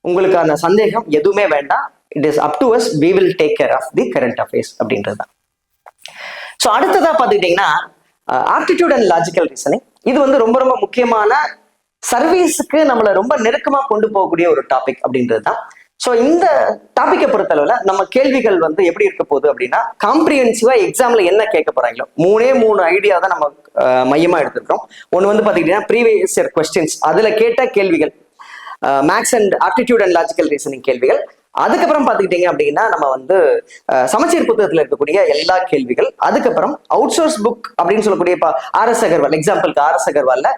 உங்களுக்கான சந்தேகம் எதுவுமே வேண்டாம். It is up to us, we will take care of the current affairs அப்படின்றது தான். ஸோ அடுத்ததா பாத்துக்கிட்டீங்கன்னா ஆப்டிடியூட் அண்ட் லாஜிக்கல் ரீசனிங். இது வந்து ரொம்ப ரொம்ப முக்கியமான சர்வீஸுக்கு நம்மளை ரொம்ப நெருக்கமா கொண்டு போகக்கூடிய ஒரு டாபிக் அப்படின்றது தான். ஸோ இந்த டாபிக்கை பொறுத்தளவுல நம்ம கேள்விகள் வந்து எப்படி இருக்க போகுது அப்படின்னா காம்ப்ரிஹென்சிவா எக்ஸாம்ல என்ன கேட்க போறாங்களோ 3 ஐடியா தான் நம்ம மையமா எடுத்துருக்கோம். ஒன்று வந்து பாத்தீங்கன்னா ப்ரீவியஸ் இயர் கொஸ்டின்ஸ், அதுல கேட்ட கேள்விகள், maths and aptitude and logical reasoning கேள்விகள். அதுக்கப்புறம் பாத்துக்கிட்டீங்க அப்படின்னா நம்ம வந்து சமச்சீர் புத்தகத்துல இருக்கக்கூடிய எல்லா கேள்விகள். அதுக்கப்புறம் அவுட் சோர்ஸ் புக் அப்படின்னு சொல்லக்கூடிய ஆர்எஸ் அகர்வால், எக்ஸாம்பிளுக்கு ஆர்எஸ் அகர்வால்ல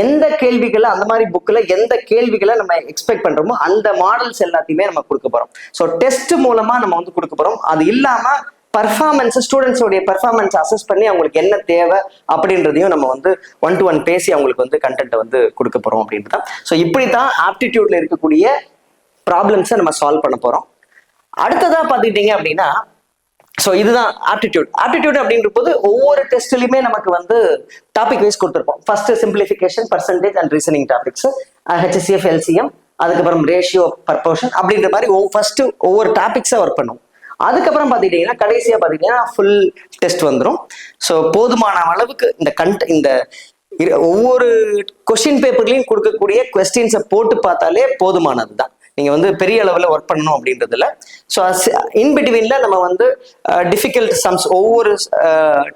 எந்த கேள்விகளை, அந்த மாதிரி புக்ல எந்த கேள்விகளை நம்ம எக்ஸ்பெக்ட் பண்றோமோ அந்த மாடல்ஸ் எல்லாத்தையுமே நம்ம கொடுக்க போறோம். ஸோ டெஸ்ட் மூலமா நம்ம வந்து கொடுக்க போறோம். அது இல்லாம பர்ஃபார்மன்ஸ் ஸ்டூடெண்ட்ஸோடைய பர்ஃபார்மன்ஸ் அசஸ் பண்ணி அவங்களுக்கு என்ன தேவை அப்படின்றதையும் நம்ம வந்து 1-to-1 பேசி அவங்களுக்கு வந்து கண்டென்ட்டை வந்து கொடுக்க போறோம் அப்படின்ட்டு தான். ஸோ இப்படி தான் ஆப்டிடியூட்ல இருக்கக்கூடிய ப்ராப்ளம்ஸை நம்ம சால்வ் பண்ண போறோம். அடுத்ததா பார்த்துக்கிட்டீங்க அப்படின்னா, ஸோ இதுதான் ஆப்டிடியூட் அப்படின்ற போது ஒவ்வொரு டெஸ்ட்லையுமே நமக்கு வந்து டாபிக் வைஸ் கொடுத்துருப்போம். First simplification, percentage and reasoning topics, HCF, LCM, அதுக்கப்புறம் ரேஷியோ, பர்போர்ஷன் அப்படின்ற மாதிரி ஃபர்ஸ்ட் ஒவ்வொரு டாபிக்ஸா ஒர்க் பண்ணுவோம். அதுக்கப்புறம் பார்த்துக்கிட்டீங்கன்னா கடைசியா பார்த்தீங்கன்னா ஃபுல் டெஸ்ட் வந்துடும். ஸோ போதுமான அளவுக்கு இந்த ஒவ்வொரு கொஸ்டின் பேப்பர்லையும் கொடுக்கக்கூடிய கொஸ்டின்ஸை போட்டு பார்த்தாலே போதுமானது தான். நீங்க வந்து பெரிய அளவில் ஒர்க் பண்ணணும் அப்படின்றதுல. ஸோ இன்பிட்வீன்ல நம்ம வந்து டிஃபிகல்ட் சம்ஸ், ஒவ்வொரு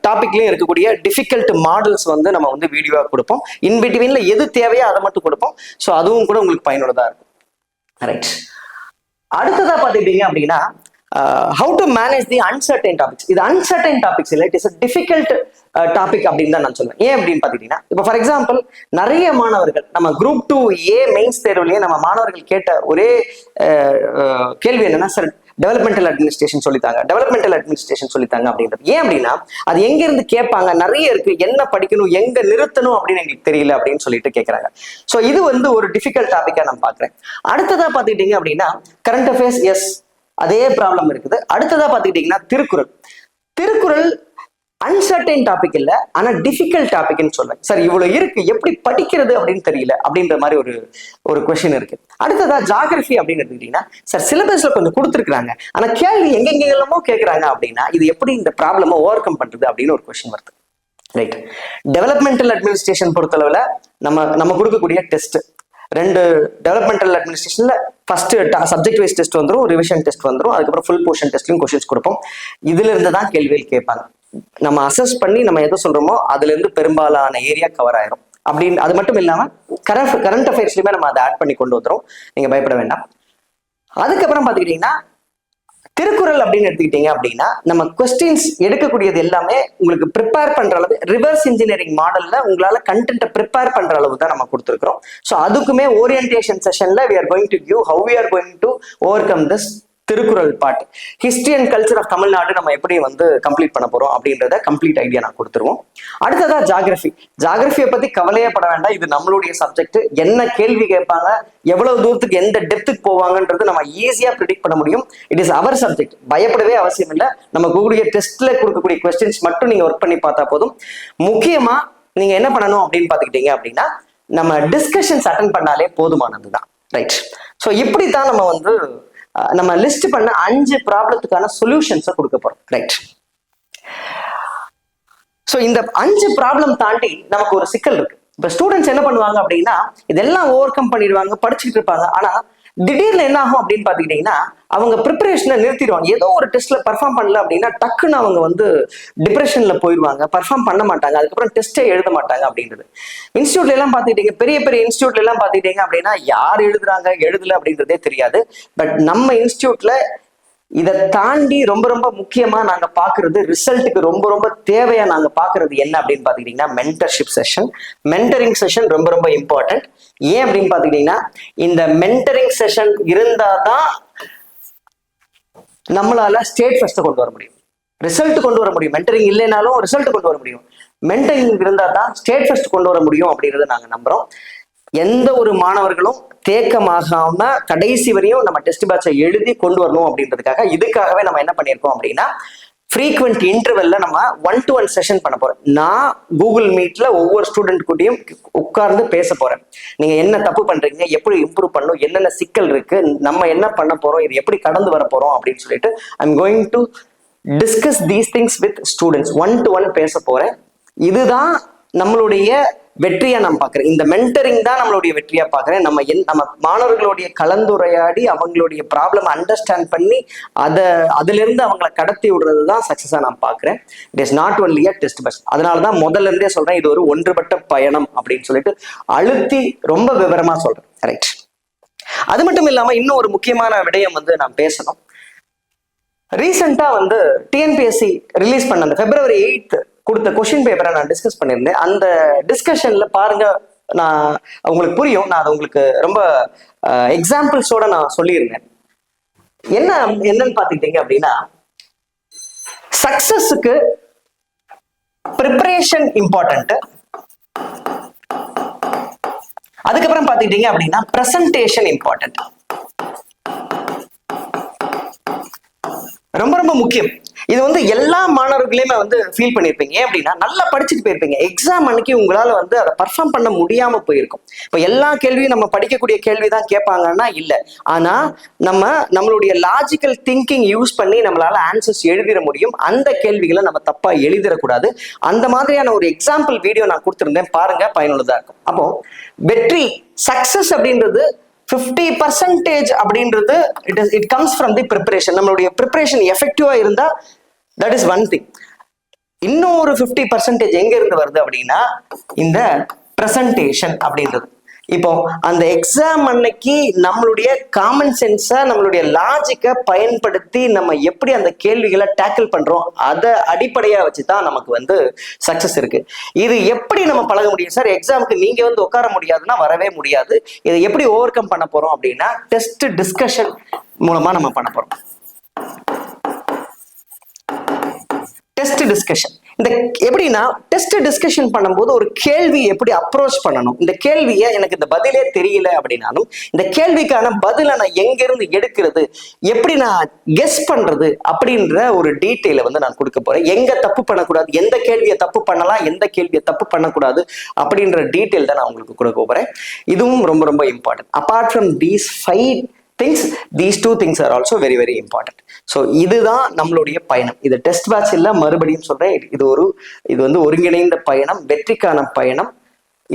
டாபிக்லயும் இருக்கக்கூடிய டிஃபிகல்ட் மாடல்ஸ் வந்து நம்ம வந்து வீடியோவா கொடுப்போம். இன்பிட்வீன்ல எது தேவையோ அதை மட்டும் கொடுப்போம். ஸோ அதுவும் கூட உங்களுக்கு பயனுள்ளதா இருக்கும். ரைட். அடுத்ததா பார்த்துக்கிட்டீங்க அப்படின்னா how to manage the uncertain topics. இது uncertain topics இல்லை, it is a difficult topic அப்படின்னு தான் நான் சொல்லுவேன். ஏன் அப்படின்னு பார்த்துக்கிட்டீங்கன்னா, இப்போ ஃபார் எக்ஸாம்பிள் நிறைய மாணவர்கள் நம்ம குரூப் 2A மெயின்ஸ் தேர்வுலேயே நம்ம மாணவர்கள் கேட்ட ஒரே கேள்வி என்னன்னா, சார் டெவலப்மெண்டல் அட்மினிஸ்ட்ரேஷன் சொல்லித்தாங்க அப்படின்றது. ஏன் அப்படின்னா அது எங்க இருந்து கேட்பாங்க, நிறைய இருக்கு, என்ன படிக்கணும், எங்க நிறுத்தணும் அப்படின்னு எங்களுக்கு தெரியல அப்படின்னு சொல்லிட்டு கேட்கறாங்க. ஸோ இது வந்து ஒரு டிஃபிகல்ட் டாபிக்கா நான் பாக்குறேன். அடுத்ததா பார்த்துக்கிட்டீங்க அப்படின்னா கரண்ட் அஃபேர்ஸ், எஸ் அதே ப்ராப்ளம் இருக்குது. அடுத்ததா பார்த்துக்கிட்டீங்கன்னா திருக்குறள் அன்சர்டைன் டாபிக் இல்லை, ஆனா டிஃபிகல்ட் டாபிக்னு சொல்றேன். சார் இவ்வளவு இருக்கு, எப்படி படிக்கிறது அப்படின்னு தெரியல அப்படின்ற மாதிரி ஒரு கொஸ்டின் இருக்கு. அடுத்ததா ஜியோகிராஃபி அப்படின்னு எடுத்துக்கிட்டீங்கன்னா, சார் சிலபஸ்ல கொஞ்சம் கொடுத்துருக்காங்க, ஆனா கேள்வி எங்கெங்கெல்லாமோ கேட்கறாங்க அப்படின்னா இது எப்படி இந்த ப்ராப்ளமை ஓவர் கம் பண்றது அப்படின்னு ஒரு கொஸ்டின் வருது. ரைட். டெவலப்மெண்டல் அட்மினிஸ்ட்ரேஷன் பொறுத்தளவுல நம்ம கொடுக்கக்கூடிய டெஸ்ட் 2 டெவலப்மெண்டல் அட்மினிஸ்ட்ரேஷன்ல ஃபர்ஸ்ட் சப்ஜெக்ட் வைஸ் டெஸ்ட் வந்துடும், ரிவிஷன் டெஸ்ட் வந்துடும், அதுக்கப்புறம் ஃபுல் போர்ஷன் டெஸ்ட்லையும் கொஸ்டின்ஸ் கொடுப்போம். இதுல இருந்து தான் கேள்விகள் கேட்பாங்க. நம்ம அசஸ் பண்ணி நம்ம எதை சொல்றோமோ அதுல இருந்து பெரும்பாலான ஏரியா கவர் ஆயிரும் அப்படின்னு. அது மட்டும் இல்லாம கரண்ட் அஃபேர்ஸ்லயுமே நம்ம அதை ஆட் பண்ணி கொண்டு வந்துடும், நீங்க பயப்பட வேண்டாம். அதுக்கப்புறம் பாத்துக்கிட்டீங்கன்னா திருக்குறள் அப்படின்னு எடுத்துக்கிட்டீங்க அப்படின்னா நம்ம கொஸ்டின்ஸ் எடுக்கக்கூடியது எல்லாமே உங்களுக்கு ப்ரிப்பேர் பண்ற அளவு ரிவர்ஸ் இன்ஜினியரிங் மாடல்ல உங்களால கண்டென்ட்டை ப்ரிப்பேர் பண்ற அளவு தான் நம்ம கொடுத்துருக்கோம். ஸோ அதுக்குமே orientation செஷன்ல we are going to give how we are going to overcome this Thirukkural part. History and culture of Tamil Nadu நம்ம எப்படி வந்து கம்ப்ளீட் பண்ண போறோம் அப்படின்றத கம்ப்ளீட் ஐடியா நான் கொடுத்துருவோம். அடுத்ததா ஜியோகிராஃபியை பத்தி கவலையே பட வேண்டாம், இது நம்மளுடைய சப்ஜெக்ட். என்ன கேள்வி கேட்பாங்க, எவ்வளவு தூரத்துக்கு எந்த டெப்த்துக்கு போவாங்கன்றது நம்ம ஈஸியா ப்ரிடிக்ட் பண்ண முடியும். இட் இஸ் அவர் சப்ஜெக்ட், பயப்படவே அவசியம் இல்லை. நம்ம கூடிய டெஸ்ட்ல கொடுக்கக்கூடிய கொஸ்டின்ஸ் மட்டும் நீங்க ஒர்க் பண்ணி பார்த்தா போதும். முக்கியமா நீங்க என்ன பண்ணணும் அப்படின்னு பாத்துக்கிட்டீங்க அப்படின்னா நம்ம டிஸ்கஷன்ஸ் அட்டென்ட் பண்ணாலே போதுமானதுதான். ரைட். ஸோ இப்படித்தான் நம்ம லிஸ்ட் பண்ண 5 ப்ராப்ளத்துக்கான சொல்யூஷன்ஸை கொடுக்க போறோம். ரைட். ஸோ இந்த 5 ப்ராப்ளம் தாண்டி நமக்கு ஒரு சிக்கல் இருக்கு. இப்ப ஸ்டூடெண்ட்ஸ் என்ன பண்ணுவாங்க அப்படின்னா இதெல்லாம் ஓவர் கம் பண்ணிடுவாங்க, படிச்சுட்டு இருப்பாங்க. ஆனா திடீர்னு என்ன ஆகும் அப்படின்னு பாத்துக்கிட்டீங்கன்னா அவங்க ப்ரிப்பரேஷனை நிறுத்திடுவாங்க. ஏதோ ஒரு டெஸ்ட்ல பர்ஃபார்ம் பண்ணல அப்படின்னா டக்குன்னு அவங்க வந்து டிப்ரெஷன்ல போயிடுவாங்க, பர்ஃபார்ம் பண்ண மாட்டாங்க, அதுக்கப்புறம் டெஸ்டே எழுத மாட்டாங்க அப்படின்றது. இன்ஸ்டியூட்ல எல்லாம் பாத்துக்கிட்டீங்க, பெரிய இன்ஸ்டியூட்ல எல்லாம் பாத்துக்கிட்டீங்க அப்படின்னா யார் எழுதுறாங்க எழுதல அப்படின்றதே தெரியாது. பட் நம்ம இன்ஸ்டியூட்ல இதை தாண்டி ரொம்ப ரொம்ப முக்கியமா நாங்க பாக்குறது, ரிசல்ட்டுக்கு ரொம்ப ரொம்ப தேவையா நாங்க பாக்குறது என்ன அப்படின்னு பாத்துக்கிட்டீங்கன்னா மென்டர்ஷிப் செஷன், மென்டரிங் செஷன் ரொம்ப ரொம்ப இம்பார்ட்டன்ட். ஏன் அப்படின்னு பாத்துக்கிட்டீங்கன்னா இந்த மென்டரிங் செஷன் இருந்தாதான் நம்மளால ஸ்டேட் ஃபர்ஸ்ட் கொண்டு வர முடியும், ரிசல்ட் கொண்டு வர முடியும். மென்டரிங் இல்லைனாலும் ரிசல்ட் கொண்டு வர முடியும். மென்டரிங் இருந்தா தான் ஸ்டேட் ஃபர்ஸ்ட் கொண்டு வர முடியும் அப்படின்றத நாங்க நம்புறோம். எந்த ஒரு மாணவர்களும் தேக்கமாகாம கடைசி வரையும் நம்ம டெஸ்ட் பேட்சை எழுதி கொண்டு வரணும் அப்படின்றதுக்காக இதுக்காகவே நம்ம என்ன பண்ணியிருக்கோம் அப்படின்னா ஃப்ரீக்வெண்ட் இன்டர்வெல்ல நம்ம 1-to-1 செஷன் பண்ண போறோம். நான் கூகுள் மீட்ல ஒவ்வொரு ஸ்டூடெண்ட் கூடயும் உட்கார்ந்து பேச போறேன். நீங்க என்ன தப்பு பண்றீங்க, எப்படி இம்ப்ரூவ் பண்ணணும், என்னென்ன சிக்கல் இருக்கு, நம்ம என்ன பண்ண போறோம், இது எப்படி கடந்து வர போறோம் அப்படின்னு சொல்லிட்டு I'm going to discuss these things with students. 1-to-1 பேச போறேன். இதுதான் நம்மளுடைய வெற்றியா நான் பாக்குறேன். இந்த மென்டரிங் தான் நம்மளுடைய வெற்றியா பாக்குறேன். நம்ம மாணவர்களுடைய கலந்துரையாடி அவங்களுடைய ப்ராப்ளம் அண்டர்ஸ்டாண்ட் பண்ணி அதுல இருந்து அவங்களை கடத்தி விடுறது தான் சக்சஸா நான் பாக்குறேன். It is not only a test bus. அதனாலதான் முதல்ல இருந்தே சொல்றேன், இது ஒரு ஒன்றுபட்ட பயணம் அப்படின்னு சொல்லிட்டு அழுத்தி ரொம்ப விவரமா சொல்றேன். ரைட். அது மட்டும் இல்லாம இன்னும் ஒரு முக்கியமான விடயம் நான் பேசணும். ரீசெண்டா டிஎன்பிஎஸ்சி ரிலீஸ் பண்ண அந்த February 8th கொடுத்த கொஸ்டின் பேப்பரை நான் டிஸ்கஸ் பண்ணியிருந்தேன். அந்த டிஸ்கஷன்ல பாருங்க, நான் உங்களுக்கு புரியும். நான் அதை உங்களுக்கு ரொம்ப எக்ஸாம்பிள்ஸோட நான் சொல்லியிருந்தேன். என்னன்னு பாத்துக்கிட்டீங்க அப்படின்னா சக்சஸுக்கு ப்ரிப்பரேஷன் இம்பார்ட்டன்ட். அதுக்கப்புறம் பாத்துக்கிட்டீங்க அப்படின்னா பிரசன்டேஷன் இம்பார்ட்டன்ட். ரொம்ப ரொம்ப முக்கியம். இது வந்து எல்லா மாணவர்களையுமே வந்து ஃபீல் பண்ணியிருப்பீங்க. ஏன் அப்படின்னா நல்லா படிச்சுட்டு போயிருப்பீங்க. எக்ஸாம் அன்னைக்கு உங்களால வந்து அதை பர்ஃபார்ம் பண்ண முடியாம போயிருக்கும். இப்போ எல்லா கேள்வியும் நம்ம படிக்கக்கூடிய கேள்வி தான் கேட்பாங்கன்னா இல்லை. ஆனா நம்மளுடைய லாஜிக்கல் திங்கிங் யூஸ் பண்ணி நம்மளால ஆன்சர்ஸ் எழுதிட முடியும். அந்த கேள்விகளை நம்ம தப்பா எழுதிடக்கூடாது. அந்த மாதிரியான ஒரு எக்ஸாம்பிள் வீடியோ நான் கொடுத்துருந்தேன், பாருங்க, பயனுள்ளதா இருக்கும். அப்போ வெற்றி, சக்சஸ் அப்படின்றது 50% அப்படின்றது it comes from the preparation. நம்மளுடைய ப்ரிப்பரேஷன் எஃபெக்டிவா இருந்தா தட் இஸ் ஒன் திங். இன்னொரு 50% எங்க இருந்து வருது அப்படின்னா இந்த பிரசன்டேஷன் அப்படின்றது. இப்போ அந்த எக்ஸாம் அன்னைக்கு நம்மளுடைய காமன் சென்ஸை, நம்மளுடைய லாஜிக்கை பயன்படுத்தி நம்ம எப்படி அந்த கேள்விகளை டேக்கிள் பண்றோம், அதை அடிப்படையா வச்சுதான் நமக்கு வந்து சக்சஸ் இருக்கு. இது எப்படி நம்ம பழக முடியும் சார்? எக்ஸாமுக்கு நீங்க வந்து உட்கார முடியாதுன்னா வரவே முடியாது. இதை எப்படி ஓவர் கம் பண்ண போறோம் அப்படின்னா டெஸ்ட் டிஸ்கஷன் மூலமா நம்ம பண்ண போறோம். டெஸ்ட் டிஸ்கஷன் இந்த எப்படின்னா, டெஸ்ட் டிஸ்கஷன் பண்ணும்போது ஒரு கேள்வி எப்படி அப்ரோச் பண்ணணும், இந்த கேள்வியை எனக்கு இந்த பதிலே தெரியல அப்படின்னாலும் இந்த கேள்விக்கான பதிலை நான் எங்க இருந்து எடுக்கிறது, எப்படி நான் கெஸ் பண்றது அப்படின்ற ஒரு டீட்டெயிலை வந்து நான் கொடுக்க போறேன். எங்க தப்பு பண்ணக்கூடாது, எந்த கேள்வியை தப்பு பண்ணலாம், எந்த கேள்வியை தப்பு பண்ணக்கூடாது அப்படின்ற டீட்டெயில் தான் நான் உங்களுக்கு கொடுக்க போறேன். இதுவும் ரொம்ப ரொம்ப important. Apart from these 5 things, these 2 things are also very very important. So இதுதான் நம்மளுடைய பயணம். இது டெஸ்ட் பேட்ச் இல்லை, மறுபடியும் சொல்றேன், இது வந்து ஒருங்கிணைந்த பயணம், வெற்றிக்கான பயணம்.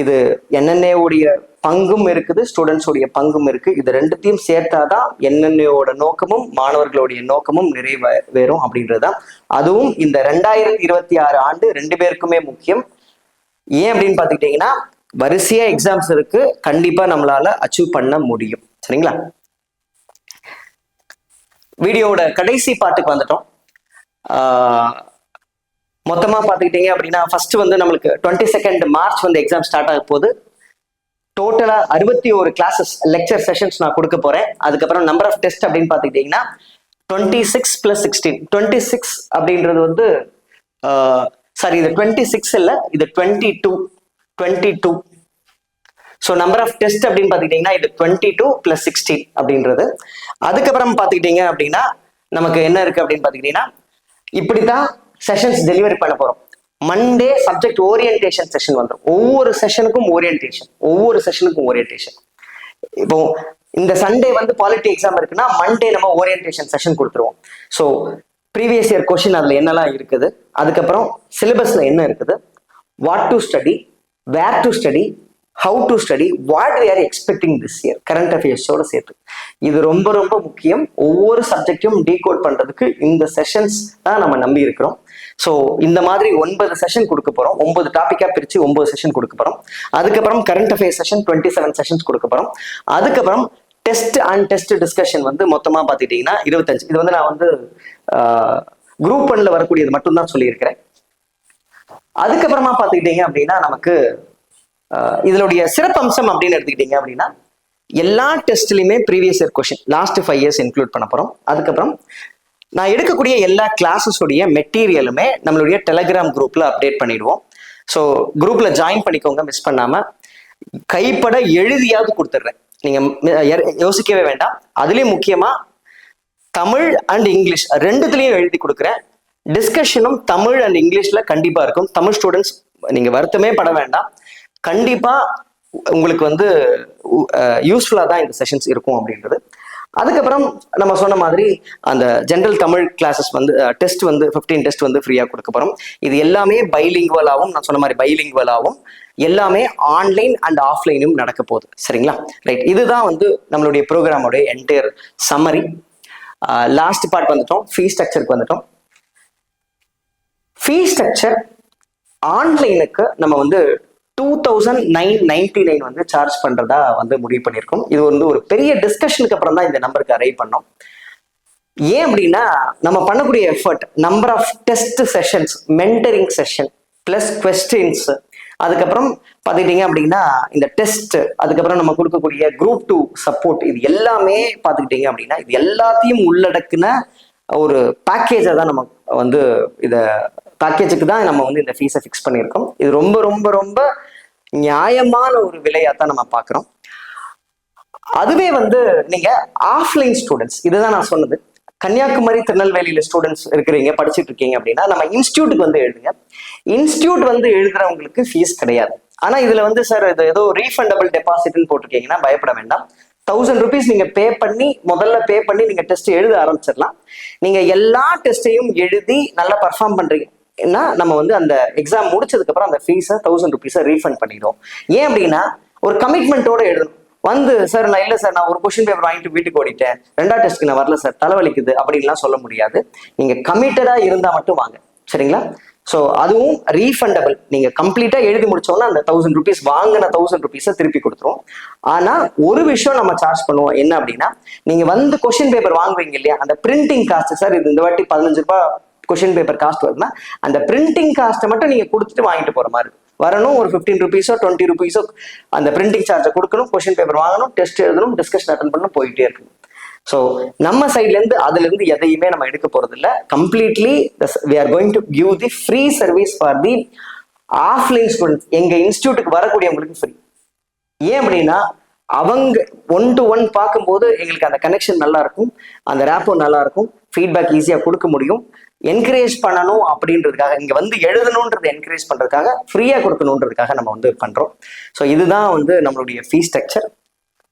இது NNA-உடைய பங்கும் இருக்குது, ஸ்டூடெண்ட்ஸோடைய பங்கும் இருக்கு. இது ரெண்டுத்தையும் சேர்த்தாதான் NNA-யோட நோக்கமும் மாணவர்களுடைய நோக்கமும் நிறைவேறும் அப்படின்றதுதான். அதுவும் இந்த 2026 ஆண்டு 2 பேருக்குமே முக்கியம். ஏன் அப்படின்னு பாத்துக்கிட்டீங்கன்னா, வரிசையா எக்ஸாம்ஸ் இருக்கு, கண்டிப்பா நம்மளால அச்சீவ் பண்ண முடியும். சரிங்களா? வீடியோட கடைசி பாட்டுக்கு வந்துட்டோம். மொத்தமா பாத்துக்கிட்டீங்க அப்படின்னா ஃபர்ஸ்ட் வந்து நம்மளுக்கு 22 மார்ச் வந்து எக்ஸாம் ஸ்டார்ட் ஆக போகுது. டோட்டலா 61 கிளாஸஸ், லெக்சர் செஷன்ஸ் நான் கொடுக்க போறேன். அதுக்கப்புறம் நம்பர் ஆஃப் டெஸ்ட் அப்படின்னு பாத்துக்கிட்டீங்கன்னா 26 + 16. 26 அப்படின்றது வந்து சாரி, இது 26 இல்ல, இது 22. ஸோ நம்பர் ஆஃப் டெஸ்ட் அப்படின்னு பார்த்துக்கிட்டிங்கன்னா இது 22 + 16 அப்படின்றது. அதுக்கப்புறம் பார்த்துக்கிட்டீங்க அப்படின்னா நமக்கு என்ன இருக்கு அப்படின்னு பார்த்துக்கிட்டிங்கன்னா, இப்படி தான் செஷன்ஸ் டெலிவரி பண்ண போகிறோம். மண்டே சப்ஜெக்ட் ஓரியன்டேஷன் செஷன் வந்துடும். ஒவ்வொரு செஷனுக்கும் ஓரியன்டேஷன். இப்போ இந்த சண்டே வந்து பாலிட்டி எக்ஸாம் இருக்குன்னா மண்டே நம்ம ஓரியன்டேஷன் செஷன் கொடுத்துருவோம். ஸோ ப்ரீவியஸ் இயர் கொஸ்டின் அதில் என்னெல்லாம் இருக்குது, அதுக்கப்புறம் சிலபஸில் என்ன இருக்குது, what to study, where to study, how to study, what we are expecting this year, current affairs ஓட சேர்த்து. இது ரொம்ப ரொம்ப முக்கியம். ஒவ்வொரு சப்ஜெக்டையும் டீகோட் பண்றதுக்கு இந்த செஷன்ஸ் தான் நம்ம நம்பி இருக்கிறோம். ஸோ இந்த மாதிரி 9 செஷன் கொடுக்க போறோம். 9 டாபிக்கா பிரிச்சு 9 செஷன் கொடுக்க போறோம். அதுக்கப்புறம் கரண்ட் அஃபேர்ஸ் செஷன் 27 செஷன்ஸ் கொடுக்க போறோம். அதுக்கப்புறம் டெஸ்ட் அண்ட் டெஸ்ட் டிஸ்கஷன் வந்து மொத்தமா பாத்துக்கிட்டீங்கன்னா 25. இது வந்து நான் வந்து குரூப் 1ல வரக்கூடியது மட்டும்தான் சொல்லியிருக்கிறேன். அதுக்கப்புறமா பாத்துக்கிட்டீங்க அப்படின்னா நமக்கு இதனுடைய சிறப்பம்சம் அப்படின்னு எடுத்துக்கிட்டீங்க அப்படின்னா எல்லா டெஸ்ட்லயுமே previous year question last 5 years include பண்ண போறோம். அதுக்கப்புறம் நான் எடுக்கக்கூடிய எல்லா கிளாஸஸோடைய மெட்டீரியலுமே நம்மளுடைய டெலிகிராம் குரூப்ல அப்டேட் பண்ணிடுவோம். ஸோ குரூப்ல ஜாயின் பண்ணிக்கோங்க, மிஸ் பண்ணாம. கைப்பட எழுதியாவது கொடுத்துட்றேன், நீங்க யோசிக்கவே வேண்டாம். அதுலயும் முக்கியமா தமிழ் அண்ட் இங்கிலீஷ் ரெண்டுத்துலயும் எழுதி கொடுக்குறேன். டிஸ்கஷனும் தமிழ் அண்ட் இங்கிலீஷ்ல கண்டிப்பா இருக்கும். தமிழ் ஸ்டூடெண்ட்ஸ் நீங்க வருத்தமே பட வேண்டாம், கண்டிப்பா உங்களுக்கு வந்து யூஸ்ஃபுல்லா தான் இந்த செஷன்ஸ் இருக்கும் அப்படின்றது. அதுக்கப்புறம் நம்ம சொன்ன மாதிரி அந்த ஜென்ரல் தமிழ் கிளாஸஸ் வந்து டெஸ்ட் வந்து 15 டெஸ்ட் வந்து ஃப்ரீயா கொடுக்க போறோம். இது எல்லாமே பைலிங்குவலாகவும், நான் சொன்ன மாதிரி பைலிங்குவலாகவும், எல்லாமே ஆன்லைன் அண்ட் ஆஃப்லைனும் நடக்க போகுது. சரிங்களா? ரைட். இதுதான் வந்து நம்மளுடைய ப்ரோக்ராமோடைய என்டையர் சம்மரி. லாஸ்ட் பார்ட் வந்துட்டோம், ஃபீ ஸ்ட்ரக்சருக்கு வந்துட்டோம். ஃபீ ஸ்ட்ரக்சர் ஆன்லைனுக்கு நம்ம வந்து 2999 வந்து சார்ஜ் பண்றதா வந்து முடிவு பண்ணியிருக்கோம். இது வந்து ஒரு பெரிய டிஸ்கஷனுக்கு அப்புறம் தான் இந்த நம்பருக்கு அரைவ் பண்ணோம். ஏன் அப்படின்னா நம்ம பண்ணக்கூடிய effort, number of test sessions, mentoring session plus questions, அதுக்கப்புறம் பார்த்துக்கிட்டீங்க அப்படின்னா இந்த டெஸ்ட், அதுக்கப்புறம் நம்ம கொடுக்கக்கூடிய குரூப் 2 சப்போர்ட், இது எல்லாமே பார்த்துக்கிட்டீங்க அப்படின்னா இது எல்லாத்தையும் உள்ளடக்குன ஒரு பேக்கேஜை தான் நம்ம வந்து இதை பேக்கேஜுக்கு தான் நம்ம வந்து இந்த ஃபீஸை ஃபிக்ஸ் பண்ணியிருக்கோம். இது ரொம்ப ரொம்ப ரொம்ப நியாயமான ஒரு விலையாக தான் நம்ம பார்க்குறோம். அதுவே வந்து நீங்க ஆஃப்லைன் ஸ்டூடெண்ட்ஸ், இதுதான் நான் சொன்னது, கன்னியாகுமரி திருநெல்வேலியில ஸ்டூடெண்ட்ஸ் இருக்கிறீங்க, படிச்சுட்டு இருக்கீங்க அப்படின்னா நம்ம இன்ஸ்டியூட்டுக்கு வந்து எழுதுங்க. இன்ஸ்டியூட் வந்து எழுதுறவங்களுக்கு ஃபீஸ் கிடையாது. ஆனா இதுல வந்து சார் இது ஏதோ ரீஃபண்டபிள் டெபாசிட்னு போட்டிருக்கீங்கன்னா பயப்பட வேண்டாம். 1000 rupees நீங்க முதல்ல பே பண்ணி நீங்க டெஸ்ட் எழுத ஆரம்பிச்சிடலாம். நீங்க எல்லா டெஸ்டையும் எழுதி நல்லா பர்ஃபார்ம் பண்றீங்கன்னா நம்ம வந்து அந்த எக்ஸாம் முடிச்சதுக்கு அப்புறம் அந்த ஃபீஸை 1000 rupees ரீஃபண்ட் பண்ணிடுவோம். ஏன் அப்படின்னா ஒரு கமிட்மெண்ட்டோட எழுதணும். வந்து சார் நான் இல்லை சார் நான் ஒரு கொஸ்டின் பேப்பர் வாங்கிட்டு வீட்டுக்கு ஓடிட்டேன், 2வது டெஸ்ட்க்கு நான் வரல சார், தலைவலிக்குது அப்படின்லாம் சொல்ல முடியாது. நீங்க கமிட்டடா இருந்தா மட்டும் வாங்க, சரிங்களா? ஸோ அதுவும் ரீஃபண்டபிள். நீங்க கம்ப்ளீட்டா எழுதி முடிச்சோன்னா அந்த 1000 rupees வாங்கின 1000 rupees திருப்பி கொடுத்துருவோம். ஆனா ஒரு விஷயம் நம்ம சார்ஜ் பண்ணுவோம், என்ன அப்படின்னா நீங்க வந்து கொஸ்டின் பேப்பர் வாங்குவீங்க இல்லையா, அந்த பிரிண்டிங் காஸ்ட், சார் இது இந்த வாட்டி 15 ரூபாய் கொஸ்டின் பேப்பர் காஸ்ட் வருதுன்னா அந்த பிரிண்டிங் காஸ்ட்டை மட்டும் நீங்க கொடுத்துட்டு வாங்கிட்டு போற மாதிரி வரணும். ஒரு 15 rupees 20 rupees அந்த பிரிண்டிங் சார்ஜை கொடுக்கணும், கொஸ்டின் பேப்பர் வாங்கணும், டெஸ்ட் எழுதணும், டிஸ்கஷன் அட்டன் பண்ணணும், போயிட்டே இருக்கணும். ஸோ நம்ம சைட்ல இருந்து அதுல இருந்து எதையுமே நம்ம எடுக்க போறது இல்லை. Completely we are going to give the free service for the offline students. எங்க இன்ஸ்டியூட்டுக்கு வரக்கூடியவங்களுக்கு ஃப்ரீ. ஏன் அப்படின்னா அவங்க 1-to-1 பார்க்கும்போது எங்களுக்கு அந்த கனெக்ஷன் நல்லா இருக்கும், அந்த ரேப்போ நல்லா இருக்கும், ஃபீட்பேக் ஈஸியாக கொடுக்க முடியும். என்கரேஜ் பண்ணணும் அப்படின்றதுக்காக, இங்க வந்து எழுதணுன்றது என்கரேஜ் பண்றதுக்காக, ஃப்ரீயா கொடுக்கணுன்றதுக்காக நம்ம வந்து பண்றோம். ஸோ இதுதான் வந்து நம்மளுடைய ஃபீஸ் ஸ்ட்ரக்சர்.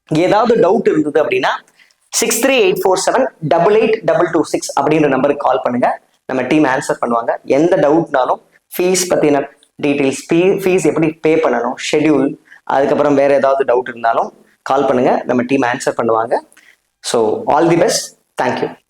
ஏதாவது டவுட் இருந்தது அப்படின்னா 6384788226 அப்படின்ற நம்பருக்கு கால் பண்ணுங்க. நம்ம டீம் ஆன்சர் பண்ணுவாங்க. எந்த டவுட்னாலும் ஃபீஸ் பத்தின டீட்டெயில்ஸ், ஃபீஸ் எப்படி பே பண்ணணும், ஷெட்யூல், அதுக்கப்புறம் வேற ஏதாவது டவுட் இருந்தாலும் கால் பண்ணுங்க, நம்ம டீம் ஆன்சர் பண்ணுவாங்க. So all the best. Thank you.